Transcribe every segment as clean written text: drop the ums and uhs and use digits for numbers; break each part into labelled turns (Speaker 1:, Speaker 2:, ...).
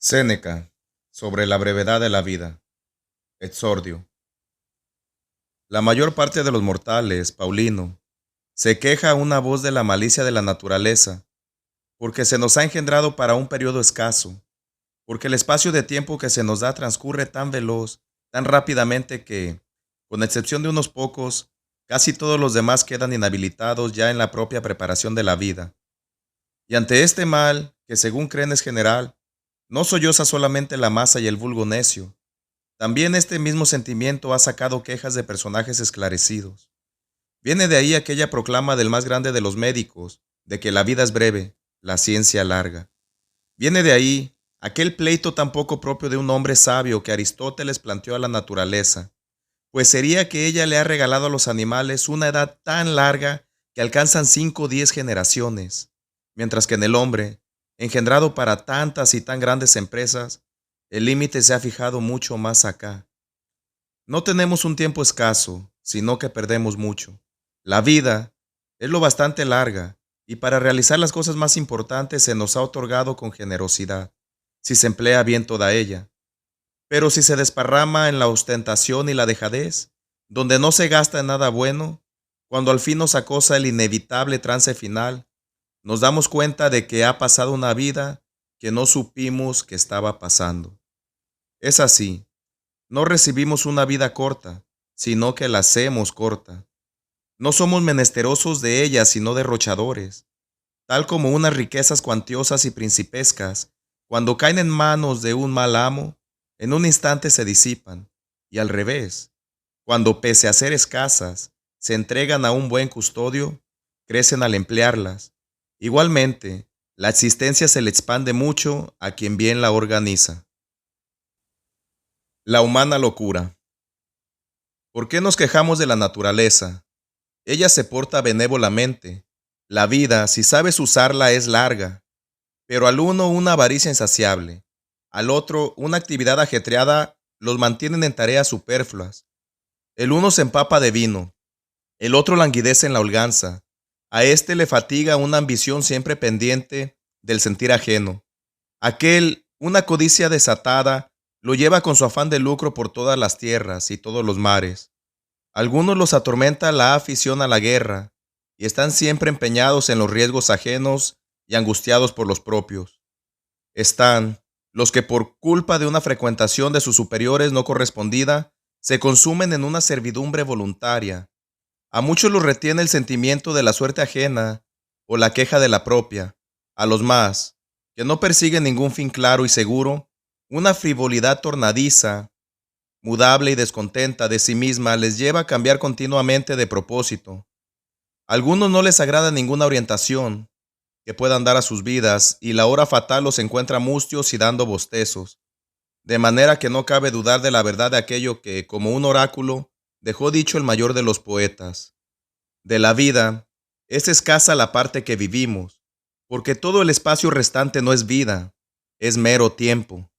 Speaker 1: Séneca, sobre la brevedad de la vida. Exordio. La mayor parte de los mortales, Paulino, se queja a una voz de la malicia de la naturaleza, porque se nos ha engendrado para un periodo escaso, porque el espacio de tiempo que se nos da transcurre tan veloz, tan rápidamente que, con excepción de unos pocos, casi todos los demás quedan inhabilitados ya en la propia preparación de la vida. Y ante este mal, que según creen es general, no solloza solamente la masa y el vulgo necio. También este mismo sentimiento ha sacado quejas de personajes esclarecidos. Viene de ahí aquella proclama del más grande de los médicos, de que la vida es breve, la ciencia larga. Viene de ahí aquel pleito tan poco propio de un hombre sabio que Aristóteles planteó a la naturaleza, pues sería que ella le ha regalado a los animales una edad tan larga que alcanzan 5 o 10 generaciones, mientras que en el hombre, engendrado para tantas y tan grandes empresas, el límite se ha fijado mucho más acá. No tenemos un tiempo escaso, sino que perdemos mucho. La vida es lo bastante larga, y para realizar las cosas más importantes se nos ha otorgado con generosidad, si se emplea bien toda ella. Pero si se desparrama en la ostentación y la dejadez, donde no se gasta en nada bueno, cuando al fin nos acosa el inevitable trance final, nos damos cuenta de que ha pasado una vida que no supimos que estaba pasando. Es así, no recibimos una vida corta, sino que la hacemos corta. No somos menesterosos de ella, sino derrochadores, tal como unas riquezas cuantiosas y principescas, cuando caen en manos de un mal amo, en un instante se disipan, y al revés, cuando pese a ser escasas, se entregan a un buen custodio, crecen al emplearlas. Igualmente, la existencia se le expande mucho a quien bien la organiza. La humana locura. ¿Por qué nos quejamos de la naturaleza? Ella se porta benévolamente. La vida, si sabes usarla, es larga, pero al uno una avaricia insaciable, al otro una actividad ajetreada los mantienen en tareas superfluas. El uno se empapa de vino, el otro languidece en la holganza, a este le fatiga una ambición siempre pendiente del sentir ajeno. Aquel, una codicia desatada, lo lleva con su afán de lucro por todas las tierras y todos los mares. Algunos los atormenta la afición a la guerra, y están siempre empeñados en los riesgos ajenos y angustiados por los propios. Están los que por culpa de una frecuentación de sus superiores no correspondida, se consumen en una servidumbre voluntaria. A muchos los retiene el sentimiento de la suerte ajena o la queja de la propia. A los más, que no persiguen ningún fin claro y seguro, una frivolidad tornadiza, mudable y descontenta de sí misma les lleva a cambiar continuamente de propósito. A algunos no les agrada ninguna orientación que puedan dar a sus vidas, y la hora fatal los encuentra mustios y dando bostezos, de manera que no cabe dudar de la verdad de aquello que, como un oráculo, dejó dicho el mayor de los poetas. De la vida es escasa la parte que vivimos, porque todo el espacio restante no es vida, es mero tiempo.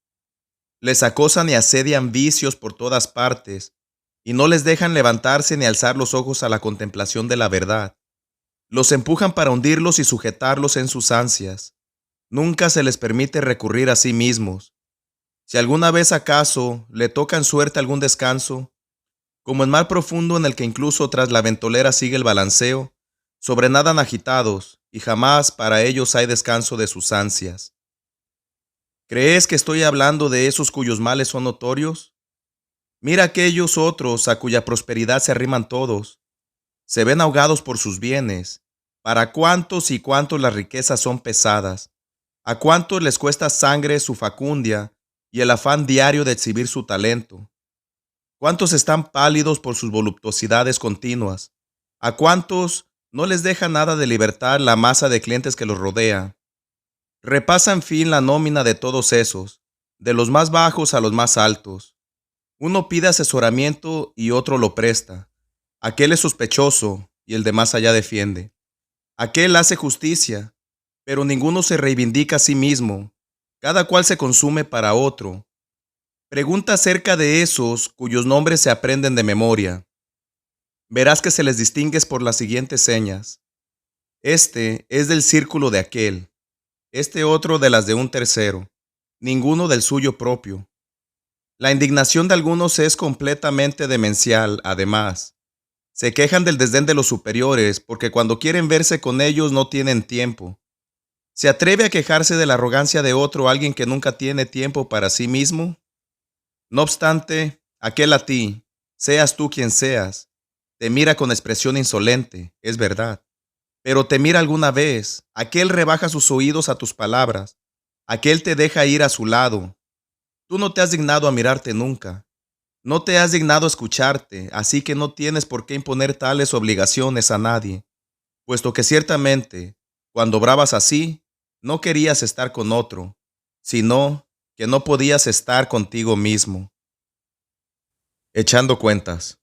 Speaker 1: Les acosan y asedian vicios por todas partes, y no les dejan levantarse ni alzar los ojos a la contemplación de la verdad. Los empujan para hundirlos y sujetarlos en sus ansias. Nunca se les permite recurrir a sí mismos. Si alguna vez acaso le toca en suerte algún descanso, como en mar profundo en el que incluso tras la ventolera sigue el balanceo, sobrenadan agitados, y jamás para ellos hay descanso de sus ansias. ¿Crees que estoy hablando de esos cuyos males son notorios? Mira aquellos otros a cuya prosperidad se arriman todos. Se ven ahogados por sus bienes. ¿Para cuántos y cuántos las riquezas son pesadas? ¿A cuántos les cuesta sangre su facundia y el afán diario de exhibir su talento? ¿Cuántos están pálidos por sus voluptuosidades continuas? ¿A cuántos no les deja nada de libertad la masa de clientes que los rodea? Repasa en fin la nómina de todos esos, de los más bajos a los más altos. Uno pide asesoramiento y otro lo presta. Aquel es sospechoso y el de más allá defiende. Aquel hace justicia, pero ninguno se reivindica a sí mismo. Cada cual se consume para otro. Pregunta acerca de esos cuyos nombres se aprenden de memoria. Verás que se les distingue por las siguientes señas. Este es del círculo de aquel, este otro de las de un tercero. ninguno del suyo propio. La indignación de algunos es completamente demencial, además. Se quejan del desdén de los superiores porque cuando quieren verse con ellos no tienen tiempo. ¿Se atreve a quejarse de la arrogancia de otro alguien que nunca tiene tiempo para sí mismo? No obstante, aquel a ti, seas tú quien seas, te mira con expresión insolente, es verdad, pero te mira alguna vez, aquel rebaja sus oídos a tus palabras, aquel te deja ir a su lado. Tú no te has dignado a mirarte nunca, no te has dignado a escucharte, así que no tienes por qué imponer tales obligaciones a nadie, puesto que ciertamente, cuando obrabas así, no querías estar con otro, sino que no podías estar contigo mismo. Echando cuentas.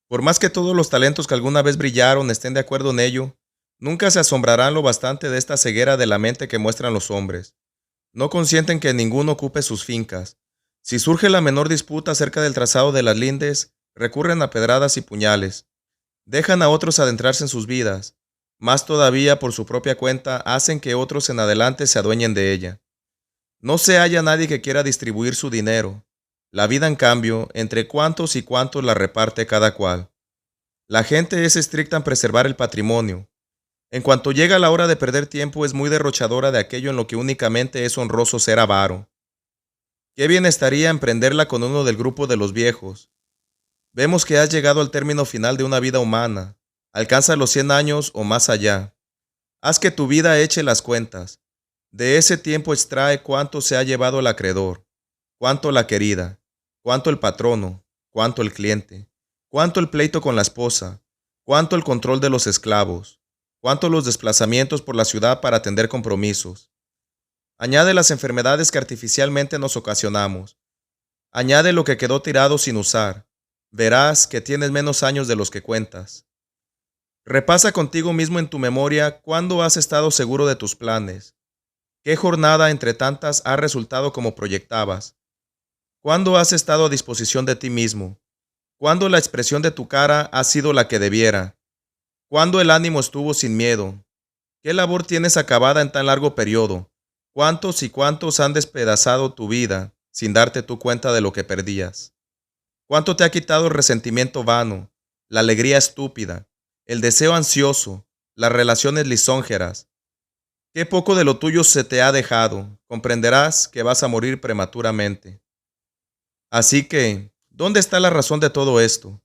Speaker 1: Por más que todos los talentos que alguna vez brillaron estén de acuerdo en ello, nunca se asombrarán lo bastante de esta ceguera de la mente que muestran los hombres. No consienten que ninguno ocupe sus fincas. Si surge la menor disputa acerca del trazado de las lindes, recurren a pedradas y puñales. Dejan a otros adentrarse en sus vidas. Más todavía, por su propia cuenta, hacen que otros en adelante se adueñen de ella. No se halla nadie que quiera distribuir su dinero. La vida, en cambio, entre cuántos y cuántos la reparte cada cual. La gente es estricta en preservar el patrimonio. En cuanto llega la hora de perder tiempo, es muy derrochadora de aquello en lo que únicamente es honroso ser avaro. Qué bien estaría emprenderla con uno del grupo de los viejos. Vemos que has llegado al término final de una vida humana. Alcanza los 100 años o más allá. Haz que tu vida eche las cuentas. De ese tiempo extrae cuánto se ha llevado el acreedor, cuánto la querida, cuánto el patrono, cuánto el cliente, cuánto el pleito con la esposa, cuánto el control de los esclavos, cuánto los desplazamientos por la ciudad para atender compromisos. Añade las enfermedades que artificialmente nos ocasionamos. Añade lo que quedó tirado sin usar. Verás que tienes menos años de los que cuentas. Repasa contigo mismo en tu memoria cuándo has estado seguro de tus planes. ¿Qué jornada entre tantas ha resultado como proyectabas? ¿Cuándo has estado a disposición de ti mismo? ¿Cuándo la expresión de tu cara ha sido la que debiera? ¿Cuándo el ánimo estuvo sin miedo? ¿Qué labor tienes acabada en tan largo periodo? ¿Cuántos y cuántos han despedazado tu vida sin darte tu cuenta de lo que perdías? ¿Cuánto te ha quitado el resentimiento vano, la alegría estúpida, el deseo ansioso, las relaciones lisonjeras? Qué poco de lo tuyo se te ha dejado. Comprenderás que vas a morir prematuramente. Así que, ¿dónde está la razón de todo esto?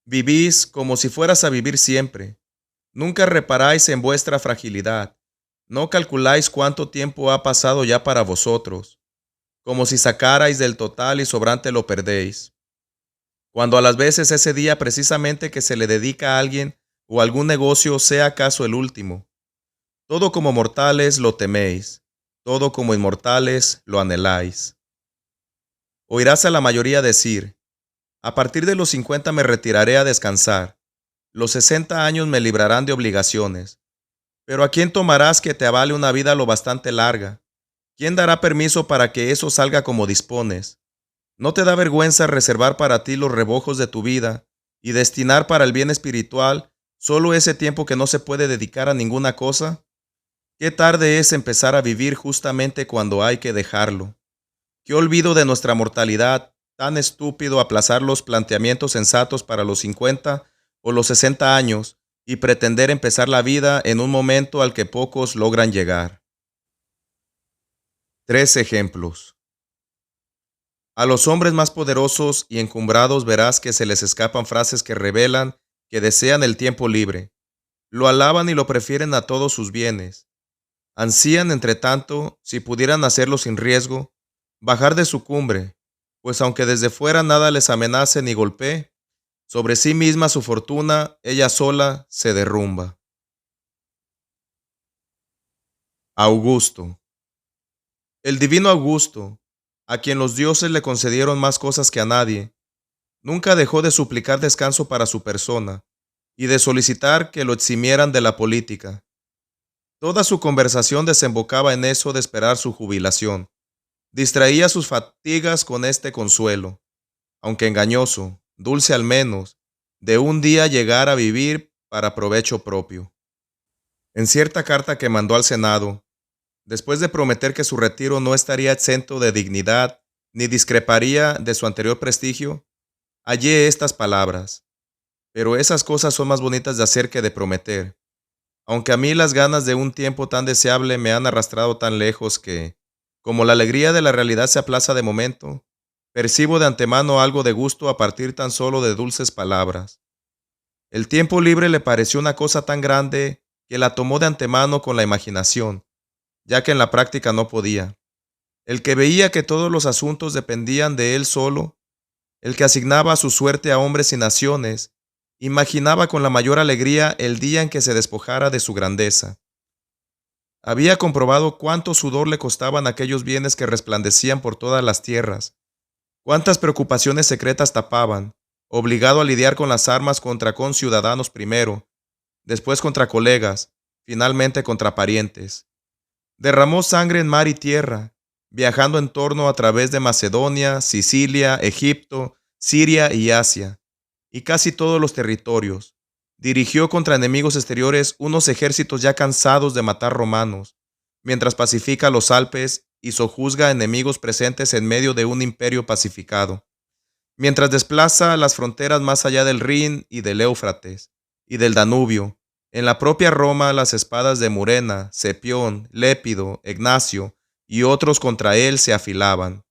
Speaker 1: Vivís como si fueras a vivir siempre. Nunca reparáis en vuestra fragilidad. No calculáis cuánto tiempo ha pasado ya para vosotros. Como si sacarais del total y sobrante lo perdéis. Cuando a las veces ese día precisamente que se le dedica a alguien o algún negocio sea acaso el último. Todo como mortales lo teméis, todo como inmortales lo anheláis. Oirás a la mayoría decir, a partir de los 50 me retiraré a descansar, los 60 años me librarán de obligaciones. Pero ¿a quién tomarás que te avale una vida lo bastante larga? ¿Quién dará permiso para que eso salga como dispones? ¿No te da vergüenza reservar para ti los rebojos de tu vida y destinar para el bien espiritual solo ese tiempo que no se puede dedicar a ninguna cosa? Qué tarde es empezar a vivir justamente cuando hay que dejarlo. Qué olvido de nuestra mortalidad, tan estúpido aplazar los planteamientos sensatos para los 50 o los 60 años y pretender empezar la vida en un momento al que pocos logran llegar. 3 ejemplos. A los hombres más poderosos y encumbrados verás que se les escapan frases que revelan que desean el tiempo libre. Lo alaban y lo prefieren a todos sus bienes. Ansían, entre tanto, si pudieran hacerlo sin riesgo, bajar de su cumbre, pues aunque desde fuera nada les amenace ni golpee, sobre sí misma su fortuna, ella sola, se derrumba. Augusto. El divino Augusto, a quien los dioses le concedieron más cosas que a nadie, nunca dejó de suplicar descanso para su persona y de solicitar que lo eximieran de la política. Toda su conversación desembocaba en eso de esperar su jubilación. Distraía sus fatigas con este consuelo, aunque engañoso, dulce al menos, de un día llegar a vivir para provecho propio. En cierta carta que mandó al Senado, Después de prometer que su retiro no estaría exento de dignidad, ni discreparía de su anterior prestigio, hallé estas palabras: pero esas cosas son más bonitas de hacer que de prometer. Aunque a mí las ganas de un tiempo tan deseable me han arrastrado tan lejos que, como la alegría de la realidad se aplaza de momento, percibo de antemano algo de gusto a partir tan solo de dulces palabras. El tiempo libre le pareció una cosa tan grande que la tomó de antemano con la imaginación, ya que en la práctica no podía. El que veía que todos los asuntos dependían de él solo, el que asignaba su suerte a hombres y naciones, imaginaba con la mayor alegría el día en que se despojara de su grandeza. Había comprobado cuánto sudor le costaban aquellos bienes que resplandecían por todas las tierras, cuántas preocupaciones secretas tapaban, obligado a lidiar con las armas contra conciudadanos primero, después contra colegas, finalmente contra parientes. Derramó sangre en mar y tierra, viajando en torno a través de Macedonia, Sicilia, Egipto, Siria y Asia, y casi todos los territorios. Dirigió contra enemigos exteriores unos ejércitos ya cansados de matar romanos, mientras pacifica los Alpes y sojuzga enemigos presentes en medio de un imperio pacificado, mientras desplaza las fronteras más allá del Rin y del Éufrates y del Danubio. En la propia Roma las espadas de Murena, Cepión, Lépido, Ignacio y otros contra él se afilaban.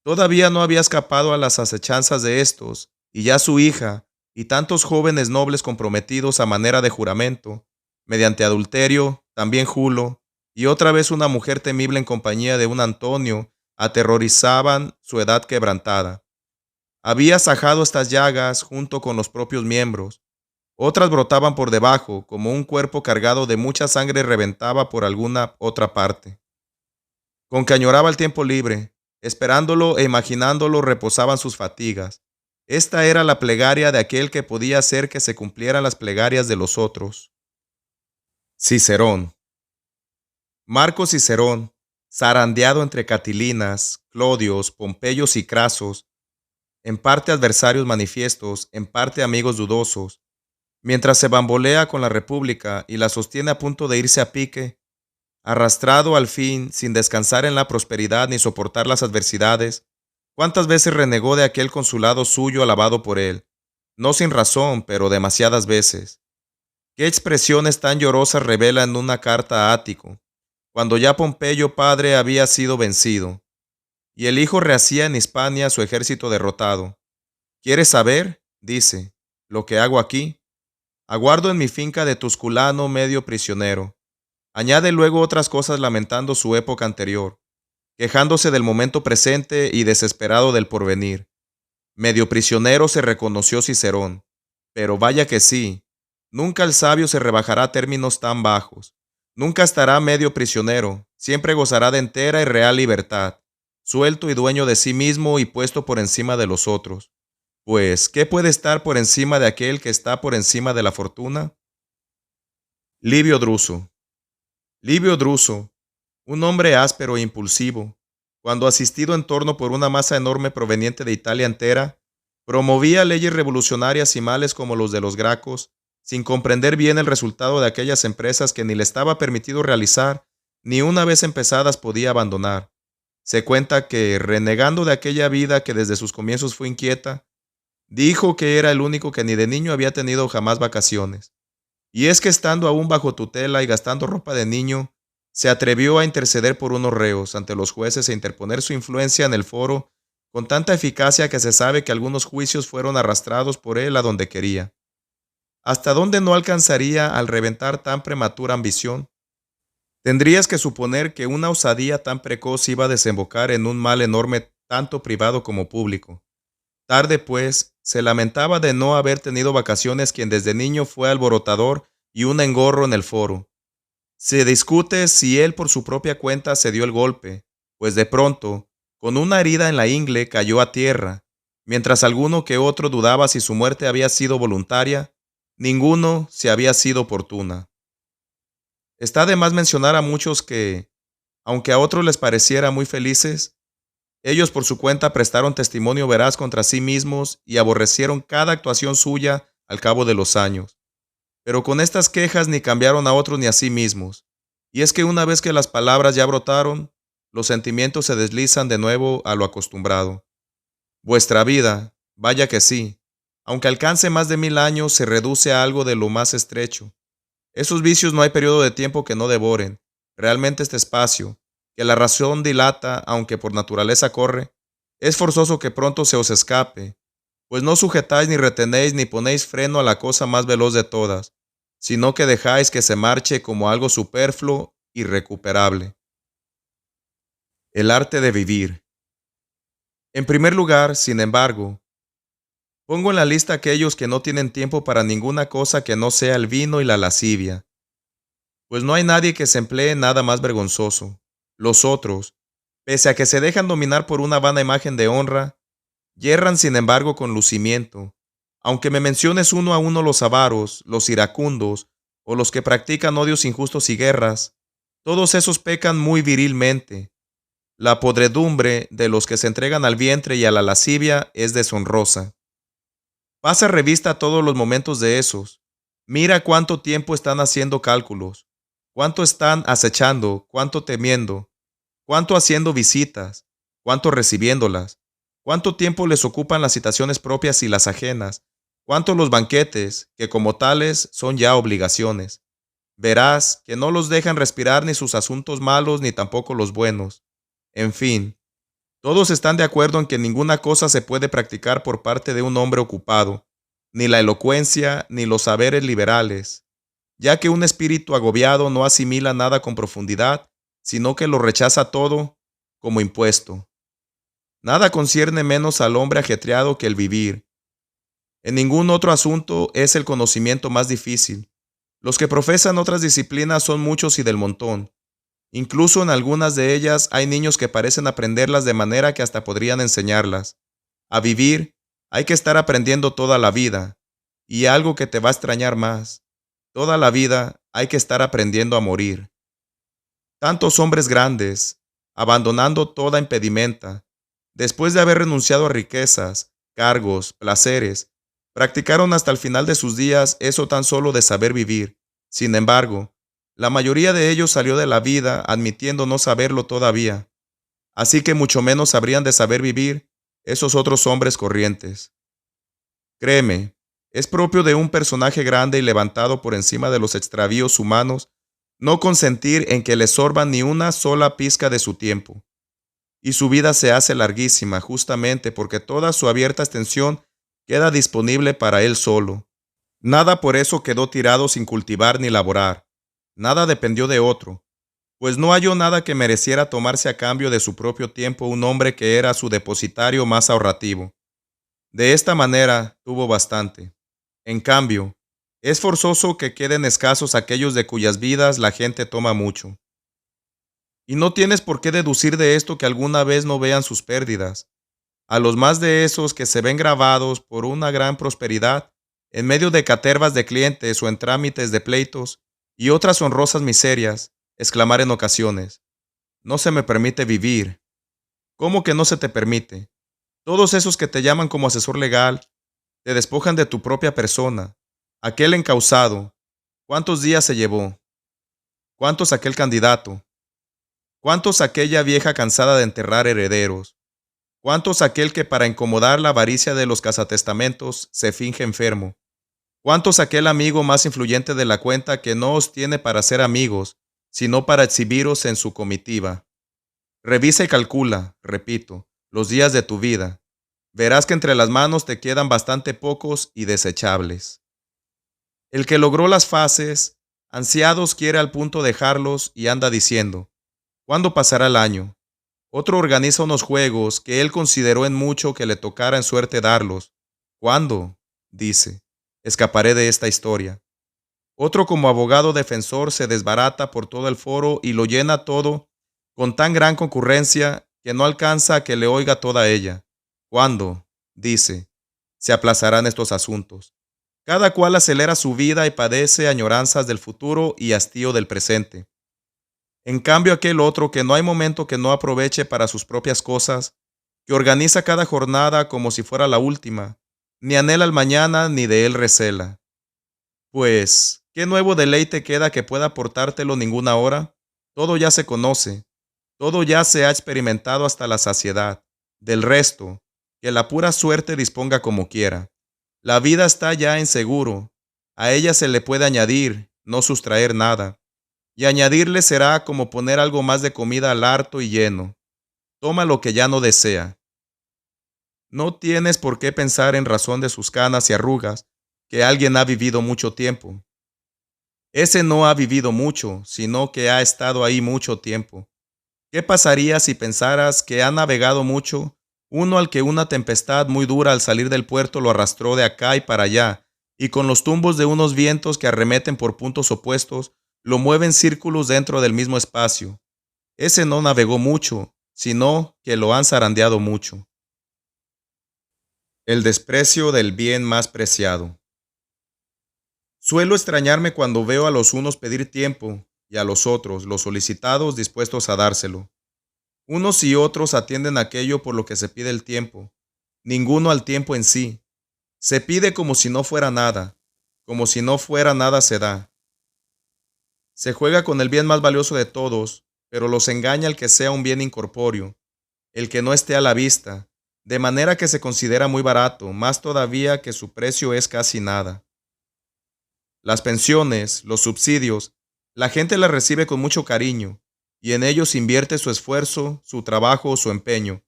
Speaker 1: Todavía no había escapado a las acechanzas de estos, y ya su hija, y tantos jóvenes nobles comprometidos a manera de juramento, mediante adulterio, también Julo, y otra vez una mujer temible en compañía de un Antonio, aterrorizaban su edad quebrantada. Había sajado estas llagas junto con los propios miembros. Otras brotaban por debajo, como un cuerpo cargado de mucha sangre reventaba por alguna otra parte. Con que añoraba el tiempo libre, esperándolo e imaginándolo reposaban sus fatigas. Esta era la plegaria de aquel que podía hacer que se cumplieran las plegarias de los otros. Cicerón. Marco Cicerón, zarandeado entre Catilinas, Clodios, Pompeyos y Crasos, en parte adversarios manifiestos, en parte amigos dudosos, mientras se bambolea con la República y la sostiene a punto de irse a pique, arrastrado al fin, sin descansar en la prosperidad ni soportar las adversidades, cuántas veces renegó de aquel consulado suyo alabado por él, no sin razón, pero demasiadas veces. Qué expresiones tan llorosas revela en una carta a Ático, cuando ya Pompeyo padre había sido vencido, y el hijo rehacía en Hispania su ejército derrotado. ¿Quieres saber? Dice, lo que hago aquí. Aguardo en mi finca de Tusculano medio prisionero. Añade luego otras cosas lamentando su época anterior, quejándose del momento presente y desesperado del porvenir. Medio prisionero se reconoció Cicerón, pero vaya que sí, nunca el sabio se rebajará a términos tan bajos. Nunca estará medio prisionero, siempre gozará de entera y real libertad, suelto y dueño de sí mismo y puesto por encima de los otros. Pues, ¿qué puede estar por encima de aquel que está por encima de la fortuna? Livio Druso. Livio Druso, un hombre áspero e impulsivo, cuando asistido en torno por una masa enorme proveniente de Italia entera, promovía leyes revolucionarias y males como los de los Gracos, sin comprender bien el resultado de aquellas empresas que ni le estaba permitido realizar, ni una vez empezadas podía abandonar. Se cuenta que, renegando de aquella vida que desde sus comienzos fue inquieta, dijo que era el único que ni de niño había tenido jamás vacaciones. Y es que estando aún bajo tutela y gastando ropa de niño, se atrevió a interceder por unos reos ante los jueces e interponer su influencia en el foro con tanta eficacia que se sabe que algunos juicios fueron arrastrados por él a donde quería. ¿Hasta dónde no alcanzaría al reventar tan prematura ambición? Tendrías que suponer que una osadía tan precoz iba a desembocar en un mal enorme tanto privado como público. Tarde, pues, se lamentaba de no haber tenido vacaciones quien desde niño fue alborotador y un engorro en el foro. Se discute si él por su propia cuenta se dio el golpe, pues de pronto, con una herida en la ingle, cayó a tierra, mientras alguno que otro dudaba si su muerte había sido voluntaria, ninguno si había sido oportuna. Está de más mencionar a muchos que, aunque a otros les pareciera muy felices, ellos por su cuenta prestaron testimonio veraz contra sí mismos y aborrecieron cada actuación suya al cabo de los años. Pero con estas quejas ni cambiaron a otros ni a sí mismos, Y es que una vez que las palabras ya brotaron, los sentimientos se deslizan de nuevo a lo acostumbrado. Vuestra vida, vaya que sí, aunque alcance más de 1000 años, se reduce a algo de lo más estrecho. Esos vicios no hay periodo de tiempo que no devoren. Realmente este espacio, que la razón dilata, aunque por naturaleza corre, es forzoso que pronto se os escape, pues no sujetáis ni retenéis ni ponéis freno a la cosa más veloz de todas, sino que dejáis que se marche como algo superfluo, irrecuperable. El arte de vivir. En primer lugar, sin embargo, pongo en la lista aquellos que no tienen tiempo para ninguna cosa que no sea el vino y la lascivia, pues no hay nadie que se emplee en nada más vergonzoso. Los otros, pese a que se dejan dominar por una vana imagen de honra, yerran sin embargo con lucimiento. Aunque me menciones uno a uno los avaros, los iracundos, o los que practican odios injustos y guerras, todos esos pecan muy virilmente. La podredumbre de los que se entregan al vientre y a la lascivia es deshonrosa. Pasa revista a todos los momentos de esos. Mira cuánto tiempo están haciendo cálculos, cuánto están acechando, cuánto temiendo, cuánto haciendo visitas, cuánto recibiéndolas, cuánto tiempo les ocupan las citaciones propias y las ajenas, cuánto los banquetes, que como tales son ya obligaciones. Verás que no los dejan respirar ni sus asuntos malos ni tampoco los buenos. En fin, todos están de acuerdo en que ninguna cosa se puede practicar por parte de un hombre ocupado, ni la elocuencia ni los saberes liberales, ya que un espíritu agobiado no asimila nada con profundidad, sino que lo rechaza todo como impuesto. Nada concierne menos al hombre ajetreado que el vivir. En ningún otro asunto es el conocimiento más difícil. Los que profesan otras disciplinas son muchos y del montón. Incluso en algunas de ellas hay niños que parecen aprenderlas de manera que hasta podrían enseñarlas. A vivir hay que estar aprendiendo toda la vida, y algo que te va a extrañar más, toda la vida hay que estar aprendiendo a morir. Tantos hombres grandes, abandonando toda impedimenta, después de haber renunciado a riquezas, cargos, placeres, practicaron hasta el final de sus días eso tan solo de saber vivir. Sin embargo, la mayoría de ellos salió de la vida admitiendo no saberlo todavía, así que mucho menos habrían de saber vivir esos otros hombres corrientes. Créeme, es propio de un personaje grande y levantado por encima de los extravíos humanos no consentir en que le sorban ni una sola pizca de su tiempo. Y su vida se hace larguísima justamente porque toda su abierta extensión queda disponible para él solo. Nada por eso quedó tirado sin cultivar ni laborar. Nada dependió de otro, pues no halló nada que mereciera tomarse a cambio de su propio tiempo un hombre que era su depositario más ahorrativo. De esta manera tuvo bastante. En cambio, es forzoso que queden escasos aquellos de cuyas vidas la gente toma mucho. Y no tienes por qué deducir de esto que alguna vez no vean sus pérdidas. A los más de esos que se ven grabados por una gran prosperidad, en medio de catervas de clientes o en trámites de pleitos y otras honrosas miserias, exclamar en ocasiones: no se me permite vivir. ¿Cómo que no se te permite? Todos esos que te llaman como asesor legal, te despojan de tu propia persona. Aquel encausado, ¿cuántos días se llevó? ¿Cuántos aquel candidato? ¿Cuántos aquella vieja cansada de enterrar herederos? ¿Cuántos aquel que para incomodar la avaricia de los cazatestamentos se finge enfermo? ¿Cuántos aquel amigo más influyente de la cuenta que no os tiene para ser amigos, sino para exhibiros en su comitiva? Revisa y calcula, repito, los días de tu vida. Verás que entre las manos te quedan bastante pocos y desechables. El que logró las fases, ansiados quiere al punto dejarlos y anda diciendo: ¿cuándo pasará el año? Otro organiza unos juegos que él consideró en mucho que le tocara en suerte darlos. ¿Cuándo? Dice, escaparé de esta historia. Otro como abogado defensor se desbarata por todo el foro y lo llena todo con tan gran concurrencia que no alcanza a que le oiga toda ella. ¿Cuándo? Dice, se aplazarán estos asuntos. Cada cual acelera su vida y padece añoranzas del futuro y hastío del presente. En cambio, aquel otro que no hay momento que no aproveche para sus propias cosas, que organiza cada jornada como si fuera la última, ni anhela el mañana ni de él recela. Pues, ¿qué nuevo deleite queda que pueda aportártelo ninguna hora? Todo ya se conoce, todo ya se ha experimentado hasta la saciedad. Del resto, que la pura suerte disponga como quiera. La vida está ya en seguro. A ella se le puede añadir, no sustraer nada. Y añadirle será como poner algo más de comida al harto y lleno. Toma lo que ya no desea. No tienes por qué pensar en razón de sus canas y arrugas que alguien ha vivido mucho tiempo. Ese no ha vivido mucho, sino que ha estado ahí mucho tiempo. ¿Qué pasaría si pensaras que ha navegado mucho, uno al que una tempestad muy dura al salir del puerto lo arrastró de acá y para allá, y con los tumbos de unos vientos que arremeten por puntos opuestos, lo mueven círculos dentro del mismo espacio? Ese no navegó mucho, sino que lo han zarandeado mucho. El desprecio del bien más preciado. Suelo extrañarme cuando veo a los unos pedir tiempo y a los otros, los solicitados, dispuestos a dárselo. Unos y otros atienden aquello por lo que se pide el tiempo, ninguno al tiempo en sí. Se pide como si no fuera nada, como si no fuera nada se da. Se juega con el bien más valioso de todos, pero los engaña el que sea un bien incorpóreo, el que no esté a la vista, de manera que se considera muy barato, más todavía que su precio es casi nada. Las pensiones, los subsidios, la gente las recibe con mucho cariño, y en ellos invierte su esfuerzo, su trabajo o su empeño.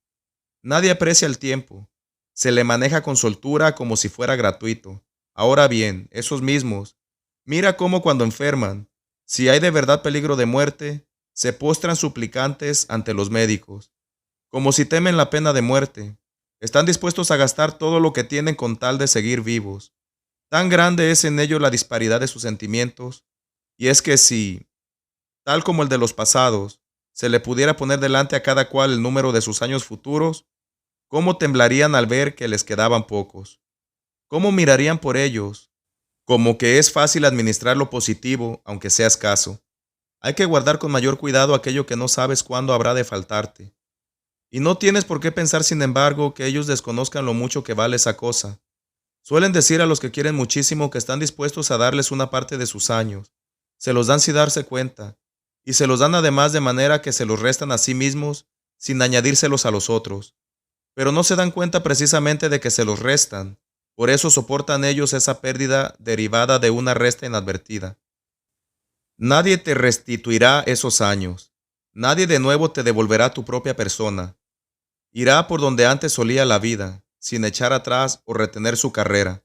Speaker 1: Nadie aprecia el tiempo. Se le maneja con soltura como si fuera gratuito. Ahora bien, esos mismos, mira cómo cuando enferman, si hay de verdad peligro de muerte, se postran suplicantes ante los médicos, como si temen la pena de muerte. Están dispuestos a gastar todo lo que tienen con tal de seguir vivos. Tan grande es en ellos la disparidad de sus sentimientos, y es que si, tal como el de los pasados, se le pudiera poner delante a cada cual el número de sus años futuros, ¿cómo temblarían al ver que les quedaban pocos? ¿Cómo mirarían por ellos? Como que es fácil administrar lo positivo, aunque sea escaso. Hay que guardar con mayor cuidado aquello que no sabes cuándo habrá de faltarte. Y no tienes por qué pensar, sin embargo, que ellos desconozcan lo mucho que vale esa cosa. Suelen decir a los que quieren muchísimo que están dispuestos a darles una parte de sus años. Se los dan sin darse cuenta, y se los dan además de manera que se los restan a sí mismos sin añadírselos a los otros. Pero no se dan cuenta precisamente de que se los restan. Por eso soportan ellos esa pérdida derivada de una resta inadvertida. Nadie te restituirá esos años. Nadie de nuevo te devolverá tu propia persona. Irá por donde antes solía la vida, sin echar atrás o retener su carrera.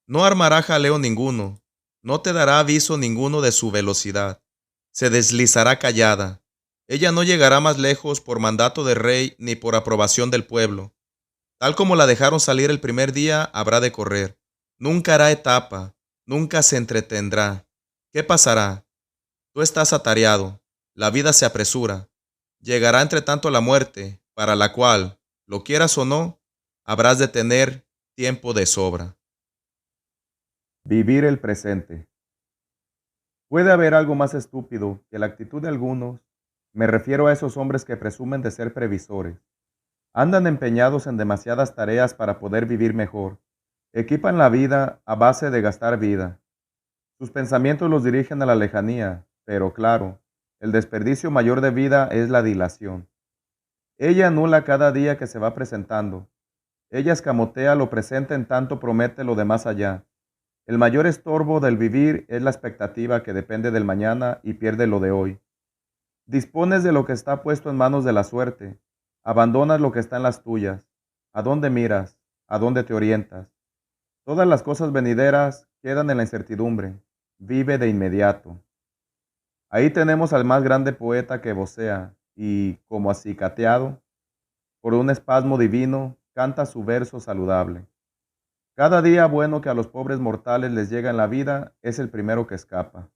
Speaker 1: No armará jaleo ninguno, no te dará aviso ninguno de su velocidad. Se deslizará callada. Ella no llegará más lejos por mandato del rey ni por aprobación del pueblo. Tal como la dejaron salir el primer día, habrá de correr. Nunca hará etapa, nunca se entretendrá. ¿Qué pasará? Tú estás atareado, la vida se apresura. Llegará entre tanto la muerte, para la cual, lo quieras o no, habrás de tener tiempo de sobra. Vivir el presente. Puede haber algo más estúpido que la actitud de algunos, me refiero a esos hombres que presumen de ser previsores. Andan empeñados en demasiadas tareas para poder vivir mejor. Equipan la vida a base de gastar vida. Sus pensamientos los dirigen a la lejanía, pero claro, el desperdicio mayor de vida es la dilación. Ella anula cada día que se va presentando. Ella escamotea lo presente en tanto promete lo de más allá. El mayor estorbo del vivir es la expectativa que depende del mañana y pierde lo de hoy. Dispones de lo que está puesto en manos de la suerte. Abandonas lo que está en las tuyas. ¿A dónde miras? ¿A dónde te orientas? Todas las cosas venideras quedan en la incertidumbre. Vive de inmediato. Ahí tenemos al más grande poeta que vocea y, como acicateado por un espasmo divino, canta su verso saludable. Cada día bueno que a los pobres mortales les llega en la vida es el primero que escapa.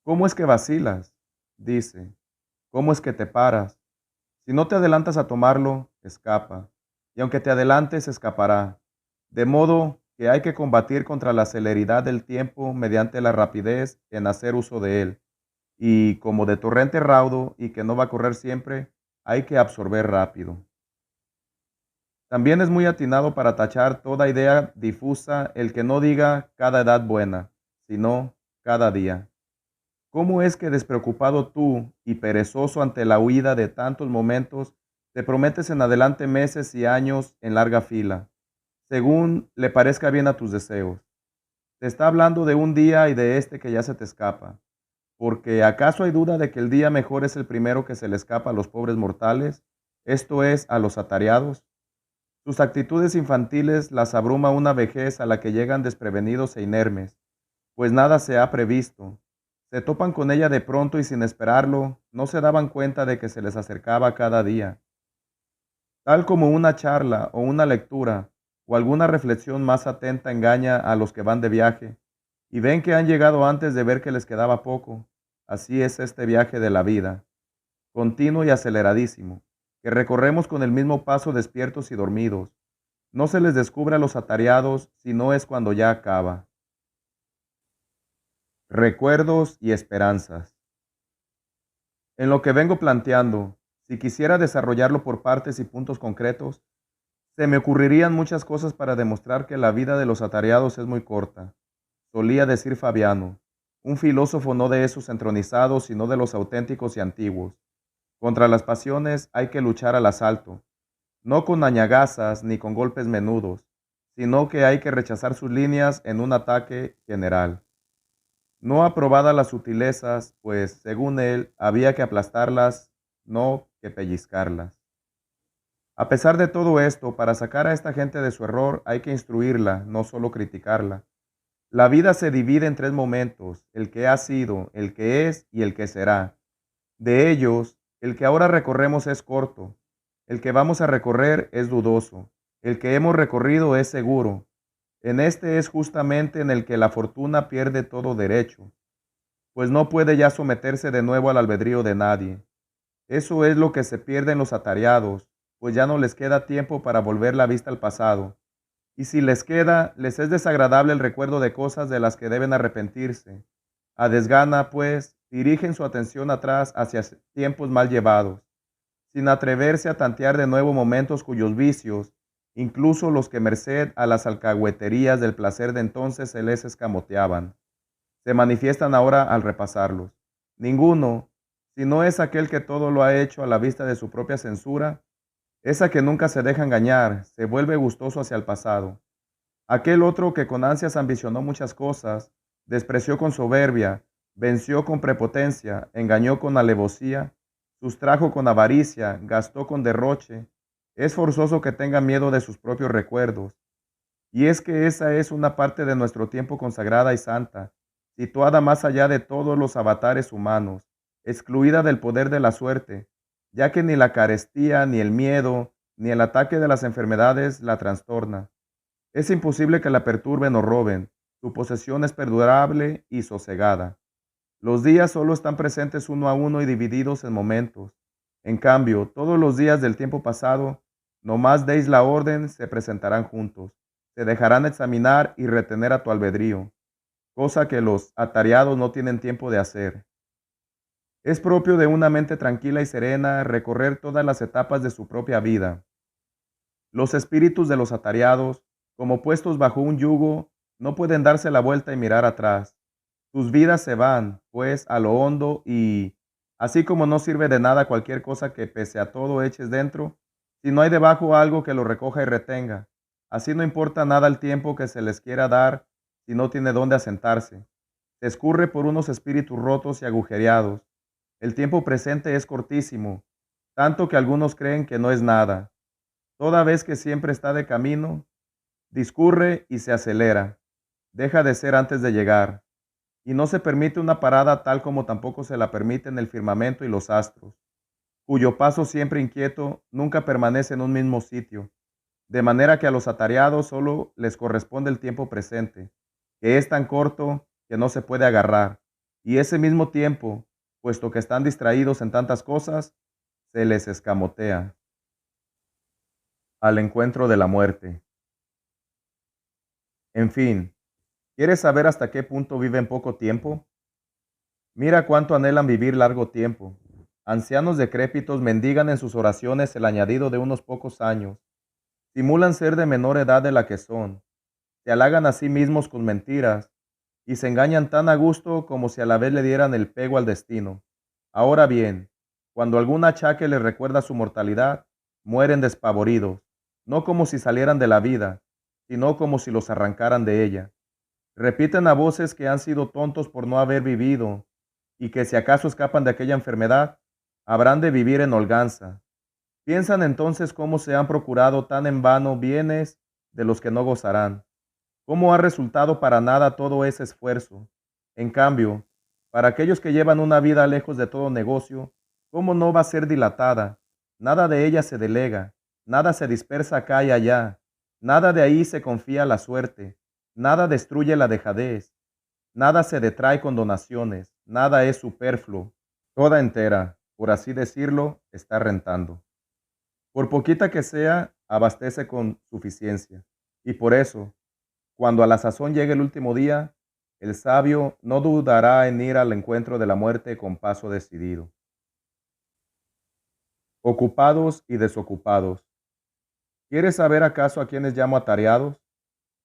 Speaker 1: ¿Cómo es que vacilas? Dice. ¿Cómo es que te paras? Si no te adelantas a tomarlo, escapa. Y aunque te adelantes, escapará. De modo que hay que combatir contra la celeridad del tiempo mediante la rapidez en hacer uso de él. Y como de torrente raudo y que no va a correr siempre, hay que absorber rápido. También es muy atinado para tachar toda idea difusa el que no diga cada edad buena, sino cada día. ¿Cómo es que despreocupado tú y perezoso ante la huida de tantos momentos, te prometes en adelante meses y años en larga fila, según le parezca bien a tus deseos? Te está hablando de un día y de este que ya se te escapa, porque ¿acaso hay duda de que el día mejor es el primero que se le escapa a los pobres mortales, esto es, a los atareados? Sus actitudes infantiles las abruma una vejez a la que llegan desprevenidos e inermes, pues nada se ha previsto. Se topan con ella de pronto y sin esperarlo, no se daban cuenta de que se les acercaba cada día. Tal como una charla o una lectura o alguna reflexión más atenta engaña a los que van de viaje y ven que han llegado antes de ver que les quedaba poco. Así es este viaje de la vida, continuo y aceleradísimo, que recorremos con el mismo paso despiertos y dormidos. No se les descubre a los atareados si no es cuando ya acaba. Recuerdos y esperanzas. En lo que vengo planteando, si quisiera desarrollarlo por partes y puntos concretos, se me ocurrirían muchas cosas para demostrar que la vida de los atareados es muy corta. Solía decir Fabiano, un filósofo no de esos entronizados, sino de los auténticos y antiguos. Contra las pasiones hay que luchar al asalto, no con añagazas ni con golpes menudos, sino que hay que rechazar sus líneas en un ataque general. No aprobadas las sutilezas, pues, según él, había que aplastarlas, no que pellizcarlas. A pesar de todo esto, para sacar a esta gente de su error hay que instruirla, no solo criticarla. La vida se divide en tres momentos, el que ha sido, el que es y el que será. De ellos, el que ahora recorremos es corto, el que vamos a recorrer es dudoso, el que hemos recorrido es seguro. En este es justamente en el que la fortuna pierde todo derecho, pues no puede ya someterse de nuevo al albedrío de nadie. Eso es lo que se pierde en los atareados, pues ya no les queda tiempo para volver la vista al pasado. Y si les queda, les es desagradable el recuerdo de cosas de las que deben arrepentirse. A desgana, pues, dirigen su atención atrás hacia tiempos mal llevados, sin atreverse a tantear de nuevo momentos cuyos vicios, incluso los que merced a las alcahueterías del placer de entonces se les escamoteaban, se manifiestan ahora al repasarlos. Ninguno, si no es aquel que todo lo ha hecho a la vista de su propia censura, esa que nunca se deja engañar, se vuelve gustoso hacia el pasado. Aquel otro que con ansias ambicionó muchas cosas, despreció con soberbia, venció con prepotencia, engañó con alevosía, sustrajo con avaricia, gastó con derroche, es forzoso que tenga miedo de sus propios recuerdos. Y es que esa es una parte de nuestro tiempo consagrada y santa, situada más allá de todos los avatares humanos, excluida del poder de la suerte, ya que ni la carestía, ni el miedo, ni el ataque de las enfermedades la trastorna. Es imposible que la perturben o roben, su posesión es perdurable y sosegada. Los días solo están presentes uno a uno y divididos en momentos. En cambio, todos los días del tiempo pasado, no más deis la orden, se presentarán juntos, se dejarán examinar y retener a tu albedrío, cosa que los atareados no tienen tiempo de hacer. Es propio de una mente tranquila y serena recorrer todas las etapas de su propia vida. Los espíritus de los atareados, como puestos bajo un yugo, no pueden darse la vuelta y mirar atrás. Sus vidas se van, pues, a lo hondo y, así como no sirve de nada cualquier cosa que pese a todo eches dentro, si no hay debajo algo que lo recoja y retenga, así no importa nada el tiempo que se les quiera dar si no tiene dónde asentarse. Se escurre por unos espíritus rotos y agujereados. El tiempo presente es cortísimo, tanto que algunos creen que no es nada. Toda vez que siempre está de camino, discurre y se acelera. Deja de ser antes de llegar. Y no se permite una parada tal como tampoco se la permiten el firmamento y los astros, cuyo paso siempre inquieto nunca permanece en un mismo sitio, de manera que a los atareados solo les corresponde el tiempo presente, que es tan corto que no se puede agarrar, y ese mismo tiempo, puesto que están distraídos en tantas cosas, se les escamotea. Al encuentro de la muerte. En fin, ¿quieres saber hasta qué punto viven poco tiempo? Mira cuánto anhelan vivir largo tiempo. Ancianos decrépitos mendigan en sus oraciones el añadido de unos pocos años. Simulan ser de menor edad de la que son. Se halagan a sí mismos con mentiras, y se engañan tan a gusto como si a la vez le dieran el pego al destino. Ahora bien, cuando algún achaque les recuerda su mortalidad, mueren despavoridos, no como si salieran de la vida, sino como si los arrancaran de ella. Repiten a voces que han sido tontos por no haber vivido, y que si acaso escapan de aquella enfermedad, habrán de vivir en holganza. Piensan entonces cómo se han procurado tan en vano bienes de los que no gozarán. ¿Cómo ha resultado para nada todo ese esfuerzo? En cambio, para aquellos que llevan una vida lejos de todo negocio, ¿cómo no va a ser dilatada? Nada de ella se delega, nada se dispersa acá y allá, nada de ahí se confía a la suerte, nada destruye la dejadez, nada se detrae con donaciones, nada es superfluo, toda entera, por así decirlo, está rentando. Por poquita que sea, abastece con suficiencia. Y por eso, cuando a la sazón llegue el último día, el sabio no dudará en ir al encuentro de la muerte con paso decidido. Ocupados y desocupados. ¿Quieres saber acaso a quienes llamo atareados?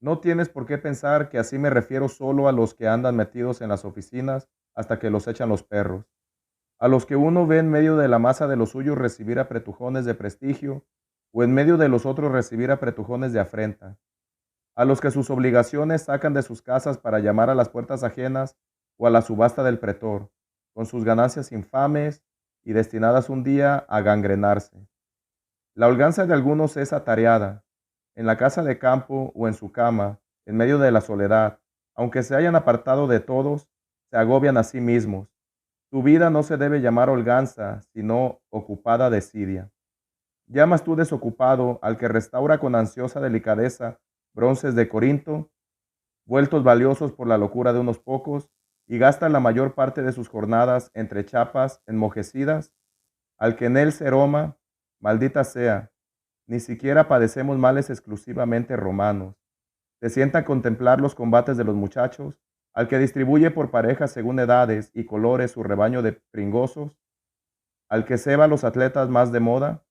Speaker 1: No tienes por qué pensar que así me refiero solo a los que andan metidos en las oficinas hasta que los echan los perros, a los que uno ve en medio de la masa de los suyos recibir apretujones de prestigio o en medio de los otros recibir apretujones de afrenta, a los que sus obligaciones sacan de sus casas para llamar a las puertas ajenas o a la subasta del pretor, con sus ganancias infames y destinadas un día a gangrenarse. La holganza de algunos es atareada, en la casa de campo o en su cama, en medio de la soledad, aunque se hayan apartado de todos, se agobian a sí mismos. Tu vida no se debe llamar holganza, sino ocupada desidia. ¿Llamas tú desocupado al que restaura con ansiosa delicadeza bronces de Corinto, vueltos valiosos por la locura de unos pocos, y gasta la mayor parte de sus jornadas entre chapas enmojecidas? Al que en él se aroma, maldita sea, ni siquiera padecemos males exclusivamente romanos. Se sienta a contemplar los combates de los muchachos, al que distribuye por parejas según edades y colores su rebaño de pringosos, al que ceba los atletas más de moda.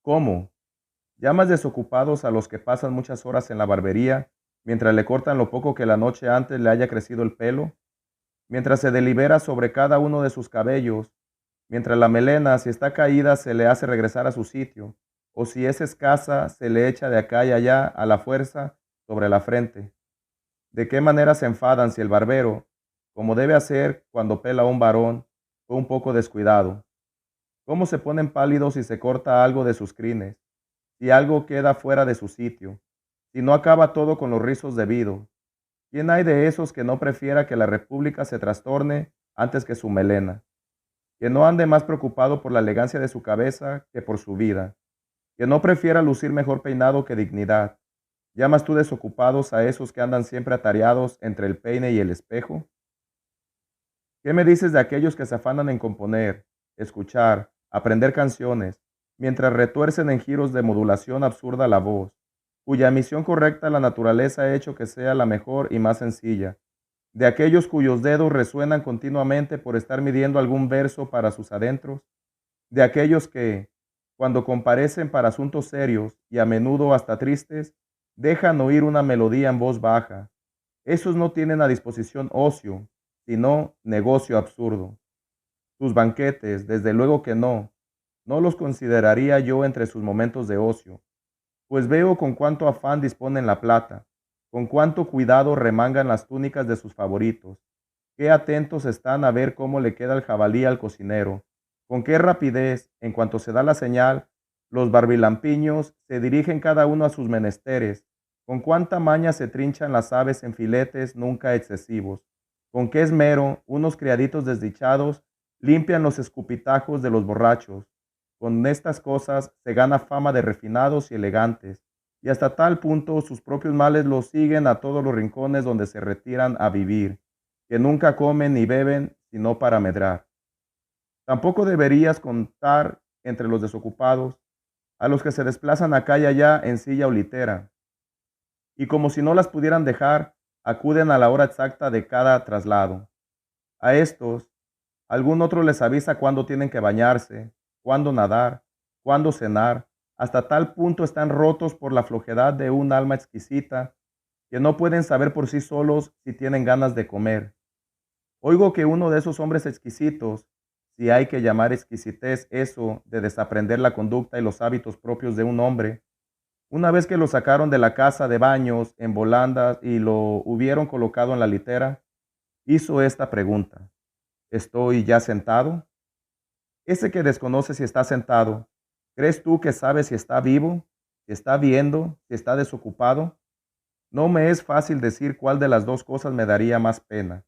Speaker 1: ¿Cómo? ¿Llamas desocupados a los que pasan muchas horas en la barbería mientras le cortan lo poco que la noche antes le haya crecido el pelo? Mientras se delibera sobre cada uno de sus cabellos, mientras la melena, si está caída, se le hace regresar a su sitio, o si es escasa, se le echa de acá y allá a la fuerza sobre la frente. ¿De qué manera se enfadan si el barbero, como debe hacer cuando pela a un varón, fue un poco descuidado? ¿Cómo se ponen pálidos si se corta algo de sus crines, si algo queda fuera de su sitio, si no acaba todo con los rizos debidos? ¿Quién hay de esos que no prefiera que la república se trastorne antes que su melena? Que no ande más preocupado por la elegancia de su cabeza que por su vida, que no prefiera lucir mejor peinado que dignidad. ¿Llamas tú desocupados a esos que andan siempre atareados entre el peine y el espejo? ¿Qué me dices de aquellos que se afanan en componer, escuchar, aprender canciones, mientras retuercen en giros de modulación absurda la voz, cuya emisión correcta la naturaleza ha hecho que sea la mejor y más sencilla? De aquellos cuyos dedos resuenan continuamente por estar midiendo algún verso para sus adentros, de aquellos que, cuando comparecen para asuntos serios y a menudo hasta tristes, dejan oír una melodía en voz baja. Esos no tienen a disposición ocio, sino negocio absurdo. Sus banquetes, desde luego que no los consideraría yo entre sus momentos de ocio, pues veo con cuánto afán disponen la plata, con cuánto cuidado remangan las túnicas de sus favoritos, qué atentos están a ver cómo le queda el jabalí al cocinero, con qué rapidez, en cuanto se da la señal, los barbilampiños se dirigen cada uno a sus menesteres, con cuánta maña se trinchan las aves en filetes nunca excesivos, con qué esmero unos criaditos desdichados limpian los escupitajos de los borrachos. Con estas cosas se gana fama de refinados y elegantes, y hasta tal punto sus propios males los siguen a todos los rincones donde se retiran a vivir, que nunca comen ni beben sino para medrar. Tampoco deberías contar entre los desocupados a los que se desplazan acá y allá en silla o litera, y como si no las pudieran dejar, acuden a la hora exacta de cada traslado. A estos, algún otro les avisa cuándo tienen que bañarse, cuándo nadar, cuándo cenar. Hasta tal punto están rotos por la flojedad de un alma exquisita que no pueden saber por sí solos si tienen ganas de comer. Oigo que uno de esos hombres exquisitos, si hay que llamar exquisitez eso de desaprender la conducta y los hábitos propios de un hombre, una vez que lo sacaron de la casa de baños en volandas y lo hubieron colocado en la litera, hizo esta pregunta: ¿estoy ya sentado? Ese que desconoce si está sentado, ¿crees tú que sabe si está vivo, si está viendo, si está desocupado? No me es fácil decir cuál de las dos cosas me daría más pena,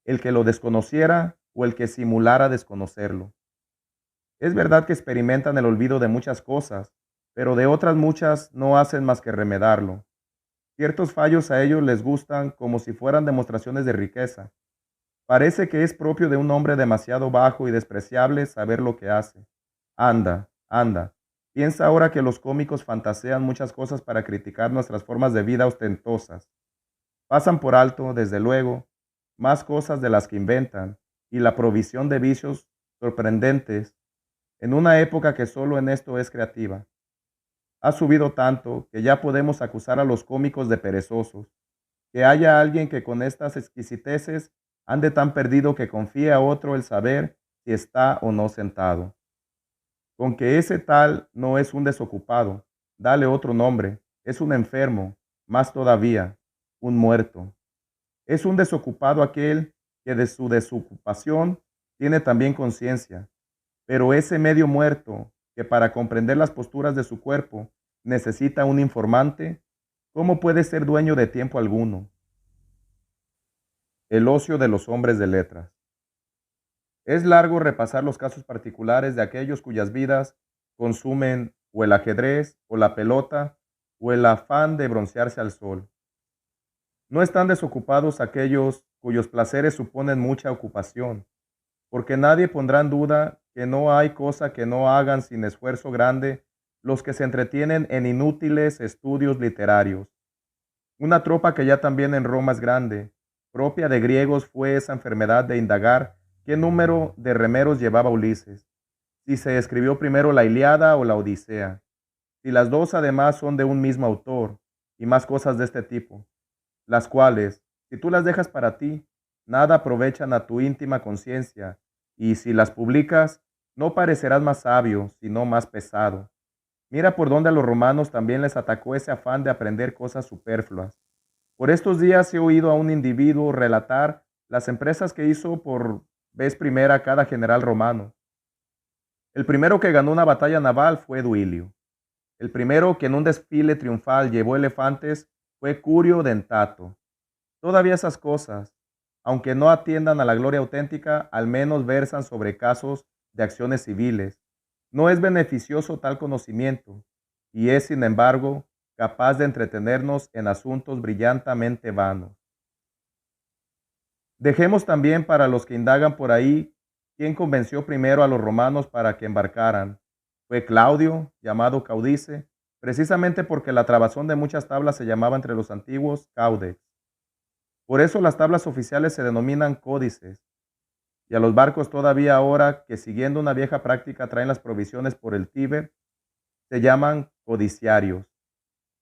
Speaker 1: el que lo desconociera o el que simulara desconocerlo. Es verdad que experimentan el olvido de muchas cosas, pero de otras muchas no hacen más que remedarlo. Ciertos fallos a ellos les gustan como si fueran demostraciones de riqueza. Parece que es propio de un hombre demasiado bajo y despreciable saber lo que hace. Anda, anda. Piensa ahora que los cómicos fantasean muchas cosas para criticar nuestras formas de vida ostentosas. Pasan por alto, desde luego, más cosas de las que inventan y la provisión de vicios sorprendentes en una época que solo en esto es creativa. Ha subido tanto que ya podemos acusar a los cómicos de perezosos. Que haya alguien que con estas exquisiteces ande tan perdido que confíe a otro el saber si está o no sentado. Con que ese tal no es un desocupado, dale otro nombre, es un enfermo, más todavía, un muerto. Es un desocupado aquel que de su desocupación tiene también conciencia, pero ese medio muerto que para comprender las posturas de su cuerpo necesita un informante, ¿cómo puede ser dueño de tiempo alguno? El ocio de los hombres de letras. Es largo repasar los casos particulares de aquellos cuyas vidas consumen o el ajedrez, o la pelota, o el afán de broncearse al sol. No están desocupados aquellos cuyos placeres suponen mucha ocupación, porque nadie pondrá en duda que no hay cosa que no hagan sin esfuerzo grande los que se entretienen en inútiles estudios literarios. Una tropa que ya también en Roma es grande, propia de griegos fue esa enfermedad de indagar qué número de remeros llevaba Ulises, si se escribió primero la Ilíada o la Odisea, si las dos además son de un mismo autor, y más cosas de este tipo, las cuales, si tú las dejas para ti, nada aprovechan a tu íntima conciencia, y si las publicas, no parecerás más sabio, sino más pesado. Mira por dónde a los romanos también les atacó ese afán de aprender cosas superfluas. Por estos días he oído a un individuo relatar las empresas que hizo por vez primera cada general romano. El primero que ganó una batalla naval fue Duilio. El primero que en un desfile triunfal llevó elefantes fue Curio Dentato. Todavía esas cosas, aunque no atiendan a la gloria auténtica, al menos versan sobre casos de acciones civiles. No es beneficioso tal conocimiento, y es, sin embargo, capaz de entretenernos en asuntos brillantemente vanos. Dejemos también para los que indagan por ahí quién convenció primero a los romanos para que embarcaran. Fue Claudio, llamado Caudice, precisamente porque la trabazón de muchas tablas se llamaba entre los antiguos caudex. Por eso las tablas oficiales se denominan códices, y a los barcos todavía ahora que siguiendo una vieja práctica traen las provisiones por el Tíber, se llaman codiciarios.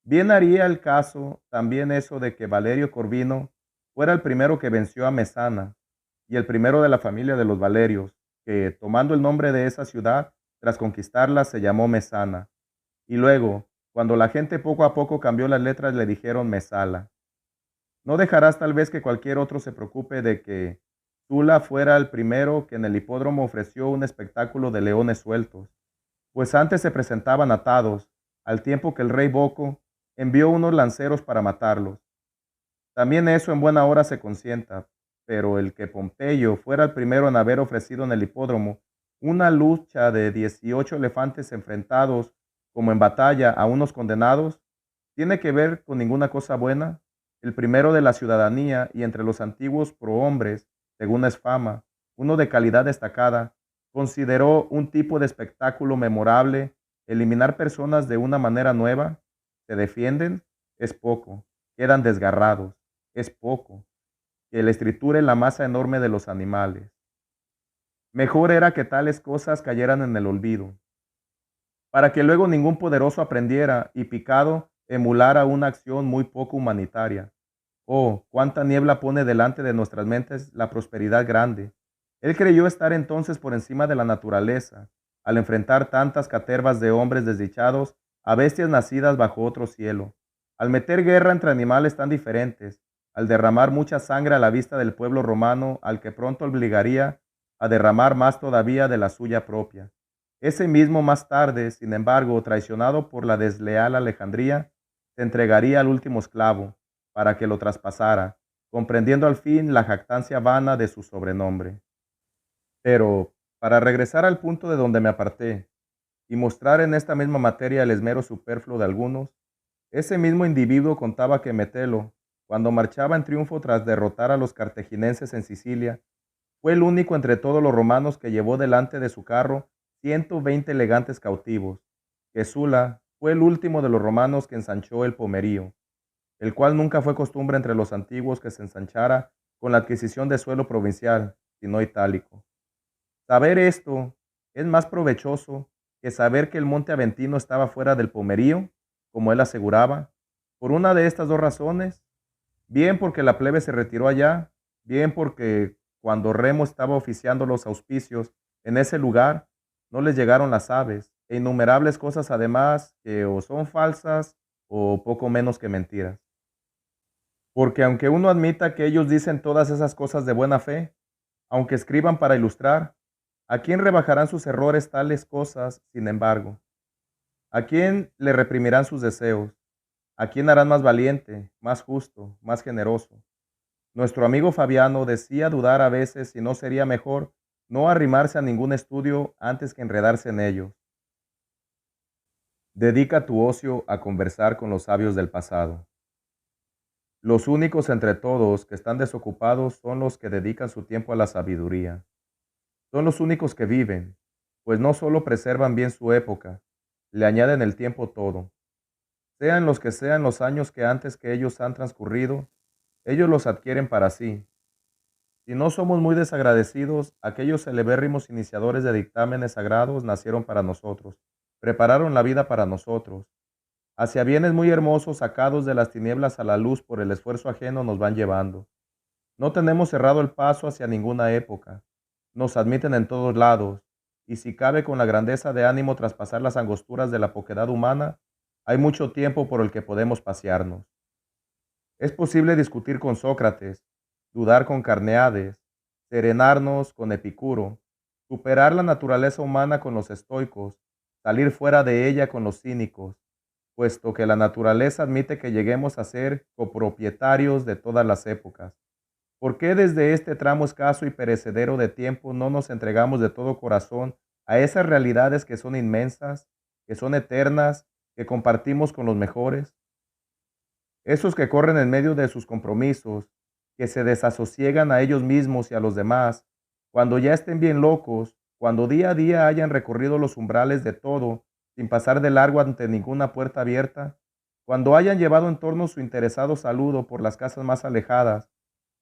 Speaker 1: Bien haría el caso también eso de que Valerio Corvino fuera el primero que venció a Mesana, y el primero de la familia de los Valerios, que tomando el nombre de esa ciudad, tras conquistarla se llamó Mesana, y luego, cuando la gente poco a poco cambió las letras, le dijeron Mesala. No dejarás tal vez que cualquier otro se preocupe de que Sula fuera el primero que en el hipódromo ofreció un espectáculo de leones sueltos, pues antes se presentaban atados, al tiempo que el rey Boco envió unos lanceros para matarlos. También eso en buena hora se consienta, pero el que Pompeyo fuera el primero en haber ofrecido en el hipódromo una lucha de 18 elefantes enfrentados como en batalla a unos condenados, tiene que ver con ninguna cosa buena. El primero de la ciudadanía y entre los antiguos prohombres, según es fama, uno de calidad destacada, consideró un tipo de espectáculo memorable, eliminar personas de una manera nueva, se defienden, es poco, quedan desgarrados, es poco, que les triture la masa enorme de los animales. Mejor era que tales cosas cayeran en el olvido, para que luego ningún poderoso aprendiera y picado emulara una acción muy poco humanitaria. Oh, cuánta niebla pone delante de nuestras mentes la prosperidad grande. Él creyó estar entonces por encima de la naturaleza, al enfrentar tantas catervas de hombres desdichados a bestias nacidas bajo otro cielo, al meter guerra entre animales tan diferentes, al derramar mucha sangre a la vista del pueblo romano, al que pronto obligaría a derramar más todavía de la suya propia. Ese mismo más tarde, sin embargo, traicionado por la desleal Alejandría, se entregaría al último esclavo, para que lo traspasara, comprendiendo al fin la jactancia vana de su sobrenombre. Pero, para regresar al punto de donde me aparté, y mostrar en esta misma materia el esmero superfluo de algunos, ese mismo individuo contaba que Metelo, cuando marchaba en triunfo tras derrotar a los cartagineses en Sicilia, fue el único entre todos los romanos que llevó delante de su carro 120 elegantes cautivos, que Sula fue el último de los romanos que ensanchó el pomerío, el cual nunca fue costumbre entre los antiguos que se ensanchara con la adquisición de suelo provincial, sino itálico. Saber esto es más provechoso que saber que el monte Aventino estaba fuera del pomerío, como él aseguraba, por una de estas dos razones: bien porque la plebe se retiró allá, bien porque cuando Remo estaba oficiando los auspicios en ese lugar, no les llegaron las aves, e innumerables cosas además que o son falsas o poco menos que mentiras. Porque aunque uno admita que ellos dicen todas esas cosas de buena fe, aunque escriban para ilustrar, ¿a quién rebajarán sus errores tales cosas, sin embargo? ¿A quién le reprimirán sus deseos? ¿A quién harán más valiente, más justo, más generoso? Nuestro amigo Fabiano decía dudar a veces si no sería mejor no arrimarse a ningún estudio antes que enredarse en ellos. Dedica tu ocio a conversar con los sabios del pasado. Los únicos entre todos que están desocupados son los que dedican su tiempo a la sabiduría. Son los únicos que viven, pues no solo preservan bien su época, le añaden el tiempo todo. Sean los que sean los años que antes que ellos han transcurrido, ellos los adquieren para sí. Si no somos muy desagradecidos, aquellos celebérrimos iniciadores de dictámenes sagrados nacieron para nosotros, prepararon la vida para nosotros. Hacia bienes muy hermosos sacados de las tinieblas a la luz por el esfuerzo ajeno nos van llevando. No tenemos cerrado el paso hacia ninguna época. Nos admiten en todos lados, y si cabe con la grandeza de ánimo traspasar las angosturas de la poquedad humana, hay mucho tiempo por el que podemos pasearnos. Es posible discutir con Sócrates, dudar con Carneades, serenarnos con Epicuro, superar la naturaleza humana con los estoicos, salir fuera de ella con los cínicos, puesto que la naturaleza admite que lleguemos a ser copropietarios de todas las épocas. ¿Por qué desde este tramo escaso y perecedero de tiempo no nos entregamos de todo corazón a esas realidades que son inmensas, que son eternas, que compartimos con los mejores? Esos que corren en medio de sus compromisos, que se desasosiegan a ellos mismos y a los demás, cuando ya estén bien locos, cuando día a día hayan recorrido los umbrales de todo, sin pasar de largo ante ninguna puerta abierta, cuando hayan llevado en torno su interesado saludo por las casas más alejadas,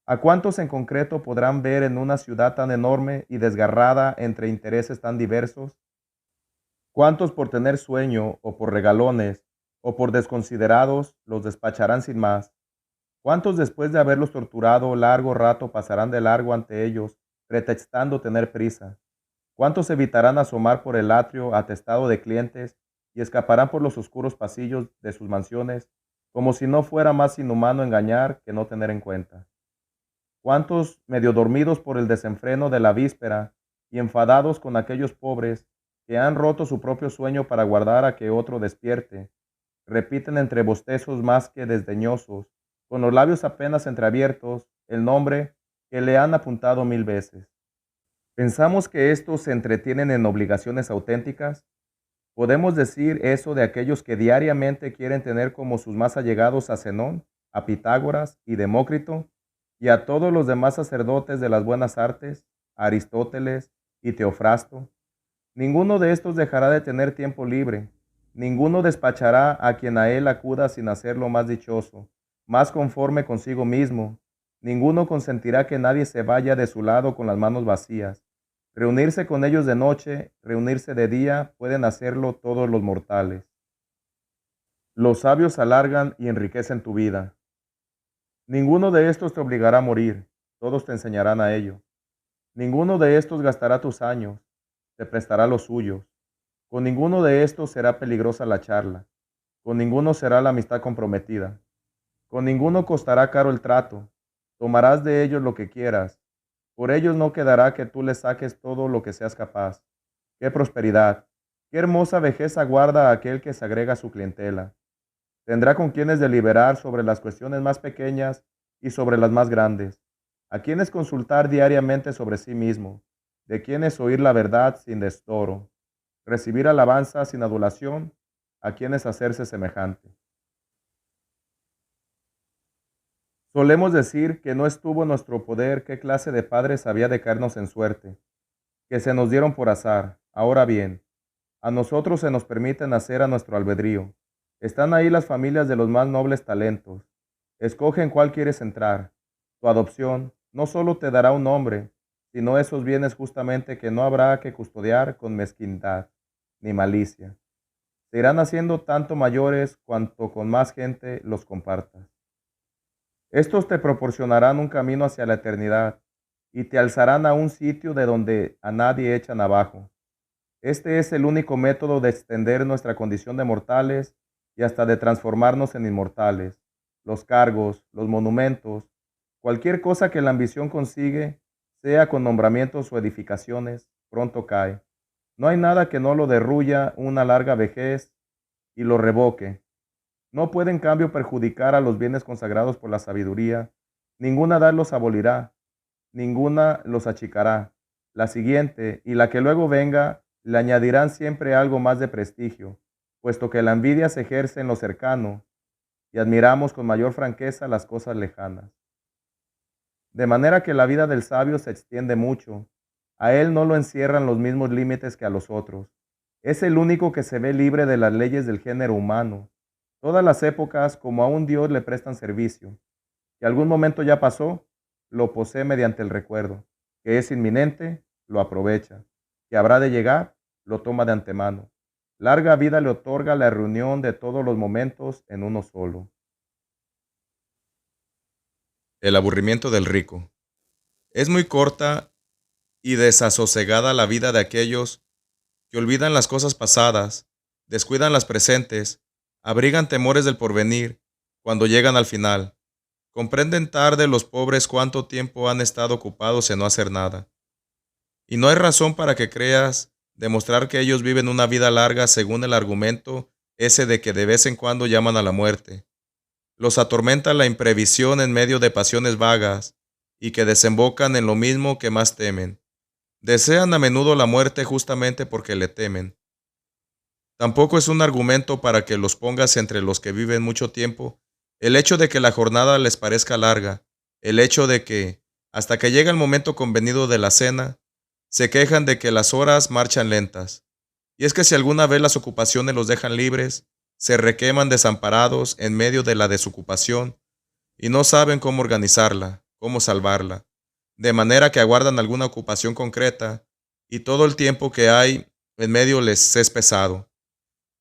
Speaker 1: ¿a cuántos en concreto podrán ver en una ciudad tan enorme y desgarrada entre intereses tan diversos? ¿Cuántos por tener sueño o por regalones o por desconsiderados los despacharán sin más? ¿Cuántos después de haberlos torturado largo rato pasarán de largo ante ellos, pretextando tener prisa? ¿Cuántos evitarán asomar por el atrio atestado de clientes y escaparán por los oscuros pasillos de sus mansiones, como si no fuera más inhumano engañar que no tener en cuenta? ¿Cuántos, medio dormidos por el desenfreno de la víspera y enfadados con aquellos pobres que han roto su propio sueño para guardar a que otro despierte, repiten entre bostezos más que desdeñosos, con los labios apenas entreabiertos, el nombre que le han apuntado 1000 veces? ¿Pensamos que estos se entretienen en obligaciones auténticas? ¿Podemos decir eso de aquellos que diariamente quieren tener como sus más allegados a Zenón, a Pitágoras y Demócrito, y a todos los demás sacerdotes de las buenas artes, a Aristóteles y Teofrasto? Ninguno de estos dejará de tener tiempo libre, ninguno despachará a quien a él acuda sin hacerlo más dichoso, más conforme consigo mismo, ninguno consentirá que nadie se vaya de su lado con las manos vacías. Reunirse con ellos de noche, reunirse de día, pueden hacerlo todos los mortales. Los sabios alargan y enriquecen tu vida. Ninguno de estos te obligará a morir, todos te enseñarán a ello. Ninguno de estos gastará tus años, te prestará los suyos. Con ninguno de estos será peligrosa la charla, con ninguno será la amistad comprometida, con ninguno costará caro el trato, tomarás de ellos lo que quieras, por ellos no quedará que tú les saques todo lo que seas capaz. ¡Qué prosperidad! ¡Qué hermosa vejez aguarda a aquel que se agrega a su clientela! Tendrá con quienes deliberar sobre las cuestiones más pequeñas y sobre las más grandes, a quienes consultar diariamente sobre sí mismo, de quienes oír la verdad sin destoro, recibir alabanza sin adulación, a quienes hacerse semejante. Solemos decir que no estuvo en nuestro poder qué clase de padres había de caernos en suerte, que se nos dieron por azar. Ahora bien, a nosotros se nos permite nacer a nuestro albedrío. Están ahí las familias de los más nobles talentos. Escoge en cuál quieres entrar. Tu adopción no solo te dará un nombre, sino esos bienes justamente que no habrá que custodiar con mezquindad ni malicia. Se irán haciendo tanto mayores cuanto con más gente los compartas. Estos te proporcionarán un camino hacia la eternidad y te alzarán a un sitio de donde a nadie echan abajo. Este es el único método de extender nuestra condición de mortales y hasta de transformarnos en inmortales. Los cargos, los monumentos, cualquier cosa que la ambición consigue, sea con nombramientos o edificaciones, pronto cae. No hay nada que no lo derruya una larga vejez y lo revoque. No puede en cambio perjudicar a los bienes consagrados por la sabiduría. Ninguna edad los abolirá, ninguna los achicará. La siguiente y la que luego venga le añadirán siempre algo más de prestigio, puesto que la envidia se ejerce en lo cercano y admiramos con mayor franqueza las cosas lejanas. De manera que la vida del sabio se extiende mucho. A él no lo encierran los mismos límites que a los otros. Es el único que se ve libre de las leyes del género humano. Todas las épocas, como a un Dios, le prestan servicio. Que algún momento ya pasó, lo posee mediante el recuerdo. Que es inminente, lo aprovecha. Que habrá de llegar, lo toma de antemano. Larga vida le otorga la reunión de todos los momentos en uno solo. El aburrimiento del rico. Es muy corta y desasosegada la vida de aquellos que olvidan las cosas pasadas, descuidan las presentes, abrigan temores del porvenir, cuando llegan al final. Comprenden tarde los pobres cuánto tiempo han estado ocupados en no hacer nada. Y no hay razón para que creas demostrar que ellos viven una vida larga según el argumento ese de que de vez en cuando llaman a la muerte. Los atormenta la imprevisión en medio de pasiones vagas y que desembocan en lo mismo que más temen. Desean a menudo la muerte justamente porque le temen. Tampoco es un argumento para que los pongas entre los que viven mucho tiempo el hecho de que la jornada les parezca larga, el hecho de que, hasta que llega el momento convenido de la cena, se quejan de que las horas marchan lentas. Y es que si alguna vez las ocupaciones los dejan libres, se requeman desamparados en medio de la desocupación y no saben cómo organizarla, cómo salvarla, de manera que aguardan alguna ocupación concreta y todo el tiempo que hay en medio les es pesado.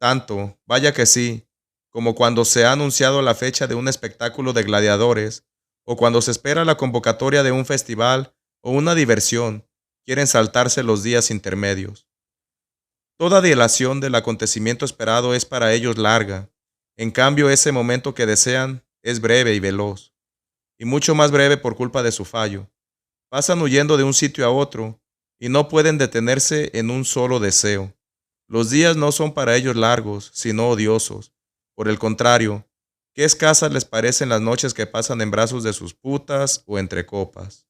Speaker 1: Tanto, vaya que sí, como cuando se ha anunciado la fecha de un espectáculo de gladiadores, o cuando se espera la convocatoria de un festival o una diversión, quieren saltarse los días intermedios. Toda dilación del acontecimiento esperado es para ellos larga, en cambio ese momento que desean es breve y veloz, y mucho más breve por culpa de su fallo. Pasan huyendo de un sitio a otro, y no pueden detenerse en un solo deseo. Los días no son para ellos largos, sino odiosos. Por el contrario, qué escasas les parecen las noches que pasan en brazos de sus putas o entre copas.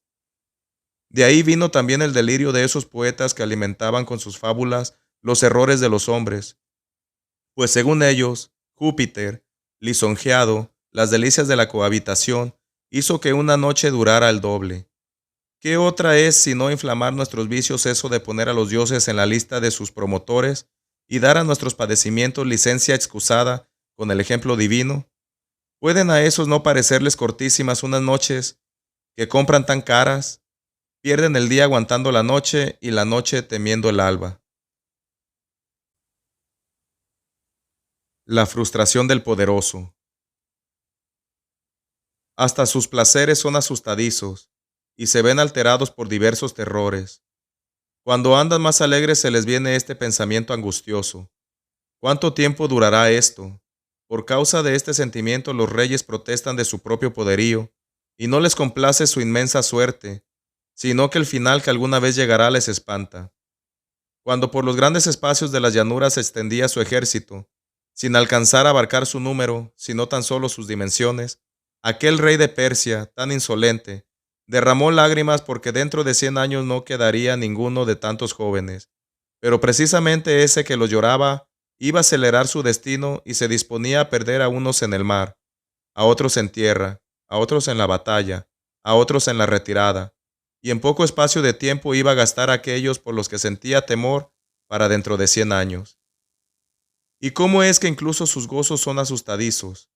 Speaker 1: De ahí vino también el delirio de esos poetas que alimentaban con sus fábulas los errores de los hombres, pues según ellos, Júpiter, lisonjeado, las delicias de la cohabitación, hizo que una noche durara el doble. ¿Qué otra es sino inflamar nuestros vicios eso de poner a los dioses en la lista de sus promotores y dar a nuestros padecimientos licencia excusada con el ejemplo divino? ¿Pueden a esos no parecerles cortísimas unas noches que compran tan caras? Pierden el día aguantando la noche y la noche temiendo el alba. La frustración del poderoso. Hasta sus placeres son asustadizos, y se ven alterados por diversos terrores. Cuando andan más alegres se les viene este pensamiento angustioso: ¿cuánto tiempo durará esto? Por causa de este sentimiento los reyes protestan de su propio poderío, y no les complace su inmensa suerte, sino que el final que alguna vez llegará les espanta. Cuando por los grandes espacios de las llanuras se extendía su ejército, sin alcanzar a abarcar su número, sino tan solo sus dimensiones, aquel rey de Persia, tan insolente, derramó lágrimas porque dentro de 100 años no quedaría ninguno de tantos jóvenes. Pero precisamente ese que los lloraba iba a acelerar su destino y se disponía a perder a unos en el mar, a otros en tierra, a otros en la batalla, a otros en la retirada, y en poco espacio de tiempo iba a gastar a aquellos por los que sentía temor para dentro de 100 años. ¿Y cómo es que incluso sus gozos son asustadizos?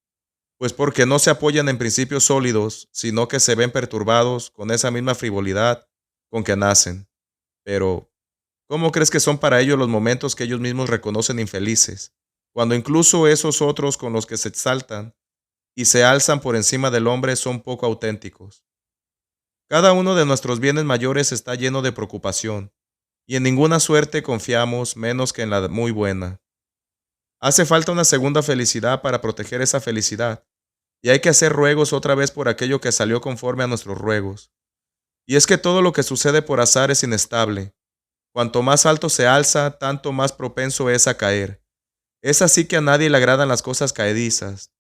Speaker 1: Pues porque no se apoyan en principios sólidos, sino que se ven perturbados con esa misma frivolidad con que nacen. Pero, ¿cómo crees que son para ellos los momentos que ellos mismos reconocen infelices, cuando incluso esos otros con los que se exaltan y se alzan por encima del hombre son poco auténticos? Cada uno de nuestros bienes mayores está lleno de preocupación, y en ninguna suerte confiamos menos que en la muy buena. Hace falta una segunda felicidad para proteger esa felicidad, y hay que hacer ruegos otra vez por aquello que salió conforme a nuestros ruegos. Y es que todo lo que sucede por azar es inestable. Cuanto más alto se alza, tanto más propenso es a caer. Es así que a nadie le agradan las cosas caedizas.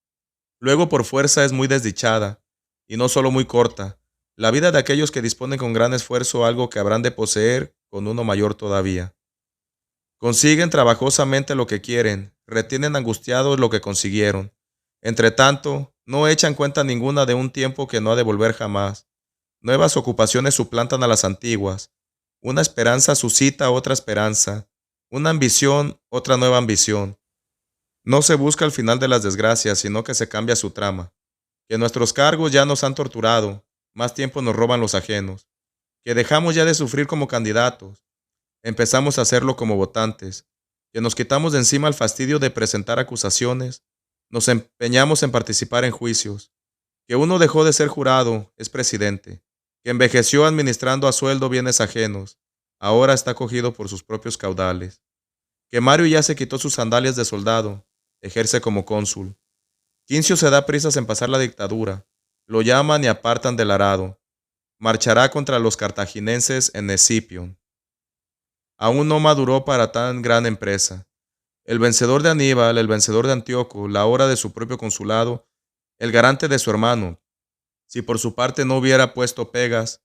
Speaker 1: Luego por fuerza es muy desdichada, y no solo muy corta, la vida de aquellos que disponen con gran esfuerzo algo que habrán de poseer con uno mayor todavía. Consiguen trabajosamente lo que quieren, retienen angustiados lo que consiguieron. Entre tanto, no echan cuenta ninguna de un tiempo que no ha de volver jamás. Nuevas ocupaciones suplantan a las antiguas. Una esperanza suscita otra esperanza. Una ambición, otra nueva ambición. No se busca el final de las desgracias, sino que se cambia su trama. Que nuestros cargos ya nos han torturado, más tiempo nos roban los ajenos. Que dejamos ya de sufrir como candidatos, empezamos a hacerlo como votantes. Que nos quitamos de encima el fastidio de presentar acusaciones, nos empeñamos en participar en juicios. Que uno dejó de ser jurado, es presidente. Que envejeció administrando a sueldo bienes ajenos, ahora está cogido por sus propios caudales. Que Mario ya se quitó sus sandalias de soldado, ejerce como cónsul. Quincio se da prisas en pasar la dictadura, lo llaman y apartan del arado. Marchará contra los cartaginenses en Escipión. Aún no maduró para tan gran empresa. El vencedor de Aníbal, el vencedor de Antíoco, la hora de su propio consulado, el garante de su hermano, si por su parte no hubiera puesto pegas,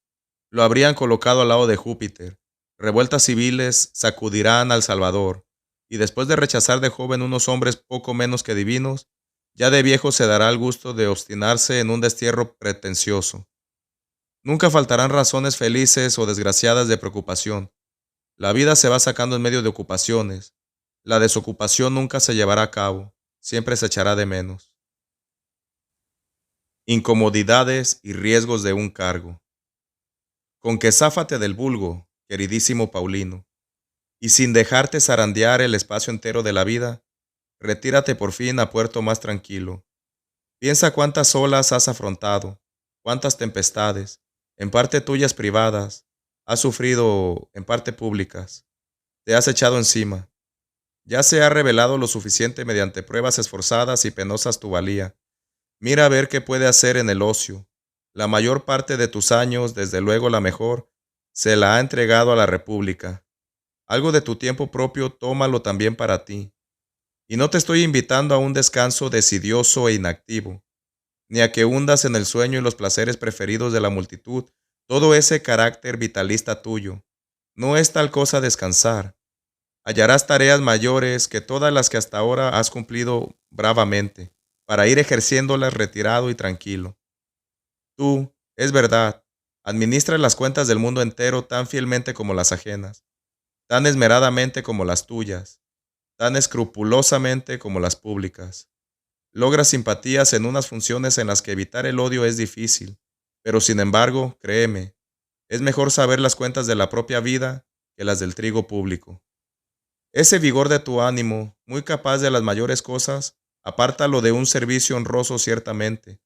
Speaker 1: lo habrían colocado al lado de Júpiter. Revueltas civiles sacudirán al Salvador, y después de rechazar de joven unos hombres poco menos que divinos, ya de viejo se dará el gusto de obstinarse en un destierro pretencioso. Nunca faltarán razones felices o desgraciadas de preocupación. La vida se va sacando en medio de ocupaciones. La desocupación nunca se llevará a cabo, siempre se echará de menos. Incomodidades y riesgos de un cargo. Con que záfate del vulgo, queridísimo Paulino, y sin dejarte zarandear el espacio entero de la vida, retírate por fin a puerto más tranquilo. Piensa cuántas olas has afrontado, cuántas tempestades, en parte tuyas privadas, has sufrido en parte públicas. Te has echado encima. Ya se ha revelado lo suficiente mediante pruebas esforzadas y penosas tu valía. Mira a ver qué puede hacer en el ocio. La mayor parte de tus años, desde luego la mejor, se la ha entregado a la República. Algo de tu tiempo propio tómalo también para ti. Y no te estoy invitando a un descanso desidioso e inactivo, ni a que hundas en el sueño y los placeres preferidos de la multitud todo ese carácter vitalista tuyo. No es tal cosa descansar. Hallarás tareas mayores que todas las que hasta ahora has cumplido bravamente, para ir ejerciéndolas retirado y tranquilo. Tú, es verdad, administras las cuentas del mundo entero tan fielmente como las ajenas, tan esmeradamente como las tuyas, tan escrupulosamente como las públicas. Logras simpatías en unas funciones en las que evitar el odio es difícil, pero sin embargo, créeme, es mejor saber las cuentas de la propia vida que las del trigo público. Ese vigor de tu ánimo, muy capaz de las mayores cosas, apártalo de un servicio honroso ciertamente,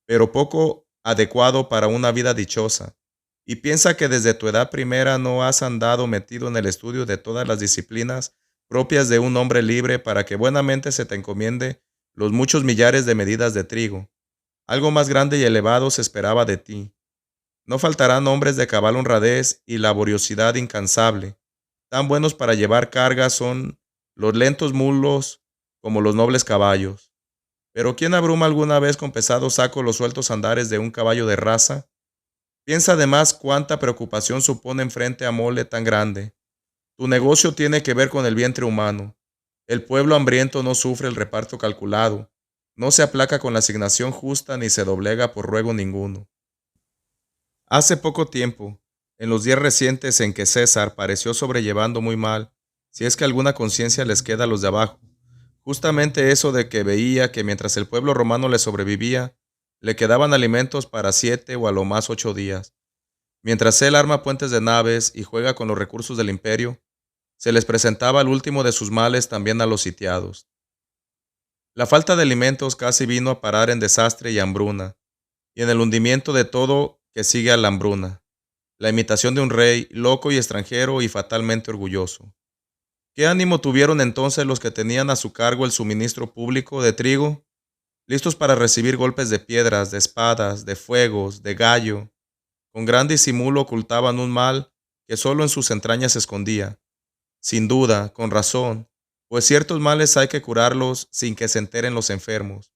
Speaker 1: pero poco adecuado para una vida dichosa. Y piensa que desde tu edad primera no has andado metido en el estudio de todas las disciplinas propias de un hombre libre para que buenamente se te encomiende los muchos millares de medidas de trigo. Algo más grande y elevado se esperaba de ti. No faltarán hombres de cabal honradez y laboriosidad incansable. Tan buenos para llevar cargas son los lentos mulos como los nobles caballos. Pero ¿quién abruma alguna vez con pesado saco los sueltos andares de un caballo de raza? Piensa además cuánta preocupación supone enfrente a mole tan grande. Tu negocio tiene que ver con el vientre humano. El pueblo hambriento no sufre el reparto calculado, no se aplaca con la asignación justa ni se doblega por ruego ninguno. Hace poco tiempo, en los días recientes en que César pareció sobrellevando muy mal, si es que alguna conciencia les queda a los de abajo, justamente eso de que veía que mientras el pueblo romano le sobrevivía, le quedaban alimentos para 7 o a lo más 8 días. Mientras él arma puentes de naves y juega con los recursos del imperio, se les presentaba el último de sus males también a los sitiados. La falta de alimentos casi vino a parar en desastre y hambruna, y en el hundimiento de todo que sigue a la hambruna, la imitación de un rey loco y extranjero y fatalmente orgulloso. ¿Qué ánimo tuvieron entonces los que tenían a su cargo el suministro público de trigo, listos para recibir golpes de piedras, de espadas, de fuegos, de gallo? Con gran disimulo ocultaban un mal que solo en sus entrañas se escondía. Sin duda, con razón, pues ciertos males hay que curarlos sin que se enteren los enfermos.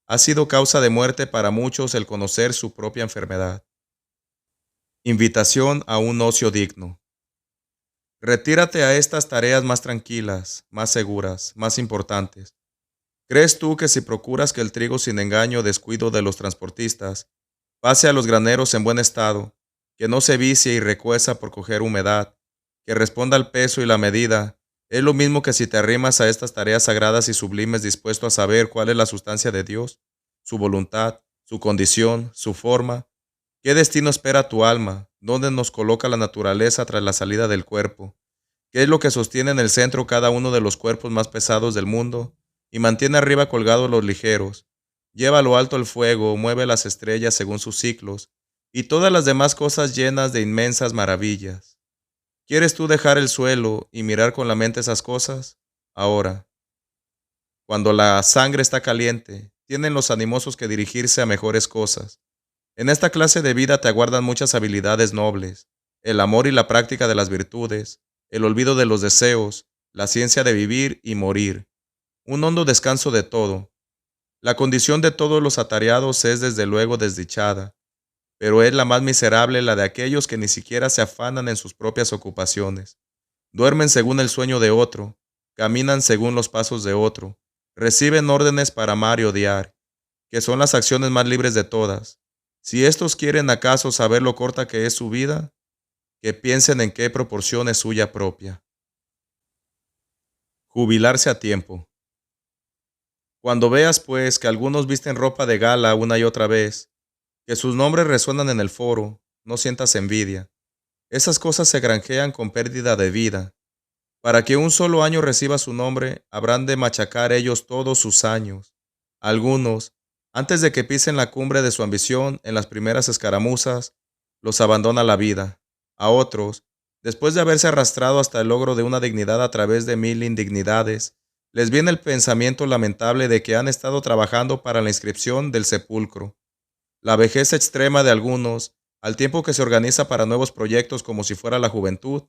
Speaker 1: Ha sido causa de muerte para muchos el conocer su propia enfermedad. Invitación a un ocio digno. Retírate a estas tareas más tranquilas, más seguras, más importantes. ¿Crees tú que si procuras que el trigo sin engaño o descuido de los transportistas pase a los graneros en buen estado, que no se vicie y recueza por coger humedad, que responda al peso y la medida, es lo mismo que si te arrimas a estas tareas sagradas y sublimes dispuesto a saber cuál es la sustancia de Dios, su voluntad, su condición, su forma? ¿Qué destino espera tu alma? ¿Dónde nos coloca la naturaleza tras la salida del cuerpo? ¿Qué es lo que sostiene en el centro cada uno de los cuerpos más pesados del mundo y mantiene arriba colgados los ligeros? Lleva a lo alto el fuego, mueve las estrellas según sus ciclos y todas las demás cosas llenas de inmensas maravillas. ¿Quieres tú dejar el suelo y mirar con la mente esas cosas? Ahora, cuando la sangre está caliente, tienen los animosos que dirigirse a mejores cosas. En esta clase de vida te aguardan muchas habilidades nobles, el amor y la práctica de las virtudes, el olvido de los deseos, la ciencia de vivir y morir, un hondo descanso de todo. La condición de todos los atareados es desde luego desdichada, pero es la más miserable la de aquellos que ni siquiera se afanan en sus propias ocupaciones. Duermen según el sueño de otro, caminan según los pasos de otro, reciben órdenes para amar y odiar, que son las acciones más libres de todas. Si estos quieren acaso saber lo corta que es su vida, que piensen en qué proporción es suya propia. Jubilarse a tiempo. Cuando veas, pues, que algunos visten ropa de gala una y otra vez, que sus nombres resuenan en el foro, no sientas envidia. Esas cosas se granjean con pérdida de vida. Para que un solo año reciba su nombre, habrán de machacar ellos todos sus años. Algunos, antes de que pisen la cumbre de su ambición en las primeras escaramuzas, los abandona la vida. A otros, después de haberse arrastrado hasta el logro de una dignidad a través de 1000 indignidades, les viene el pensamiento lamentable de que han estado trabajando para la inscripción del sepulcro. La vejez extrema de algunos, al tiempo que se organiza para nuevos proyectos como si fuera la juventud,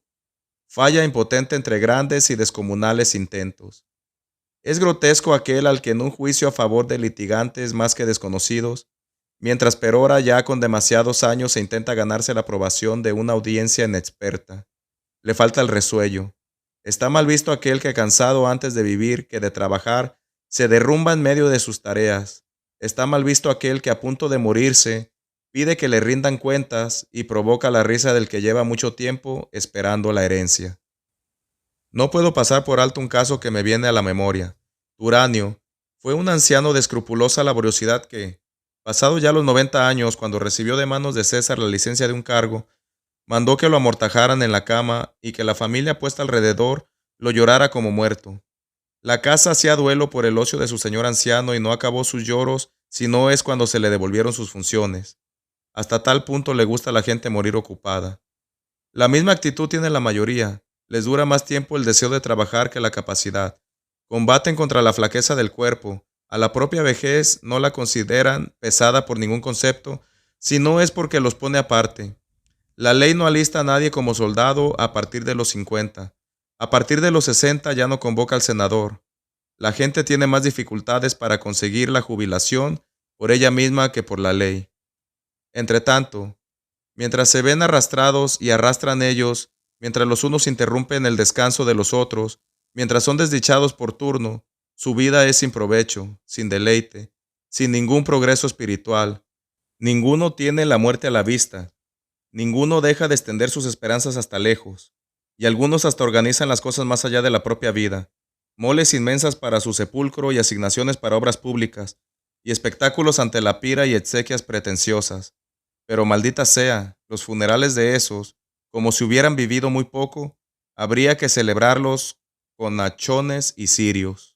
Speaker 1: falla impotente entre grandes y descomunales intentos. Es grotesco aquel al que en un juicio a favor de litigantes más que desconocidos, mientras perora ya con demasiados años se intenta ganarse la aprobación de una audiencia inexperta. Le falta el resuello. Está mal visto aquel que cansado antes de vivir que de trabajar se derrumba en medio de sus tareas. Está mal visto aquel que a punto de morirse pide que le rindan cuentas y provoca la risa del que lleva mucho tiempo esperando la herencia. No puedo pasar por alto un caso que me viene a la memoria. Turanio fue un anciano de escrupulosa laboriosidad que, pasado ya los 90 años, cuando recibió de manos de César la licencia de un cargo, mandó que lo amortajaran en la cama y que la familia puesta alrededor lo llorara como muerto. La casa hacía duelo por el ocio de su señor anciano y no acabó sus lloros si no es cuando se le devolvieron sus funciones. Hasta tal punto le gusta a la gente morir ocupada. La misma actitud tiene la mayoría. Les dura más tiempo el deseo de trabajar que la capacidad. Combaten contra la flaqueza del cuerpo. A la propia vejez no la consideran pesada por ningún concepto, si no es porque los pone aparte. La ley no alista a nadie como soldado a partir de los 50. A partir de los 60 ya no convoca al senador. La gente tiene más dificultades para conseguir la jubilación por ella misma que por la ley. Entretanto, mientras se ven arrastrados y arrastran ellos, mientras los unos interrumpen el descanso de los otros, mientras son desdichados por turno, su vida es sin provecho, sin deleite, sin ningún progreso espiritual. Ninguno tiene la muerte a la vista, ninguno deja de extender sus esperanzas hasta lejos, y algunos hasta organizan las cosas más allá de la propia vida, moles inmensas para su sepulcro y asignaciones para obras públicas, y espectáculos ante la pira y exequias pretenciosas. Pero maldita sea, los funerales de esos, como si hubieran vivido muy poco, habría que celebrarlos con hachones y cirios.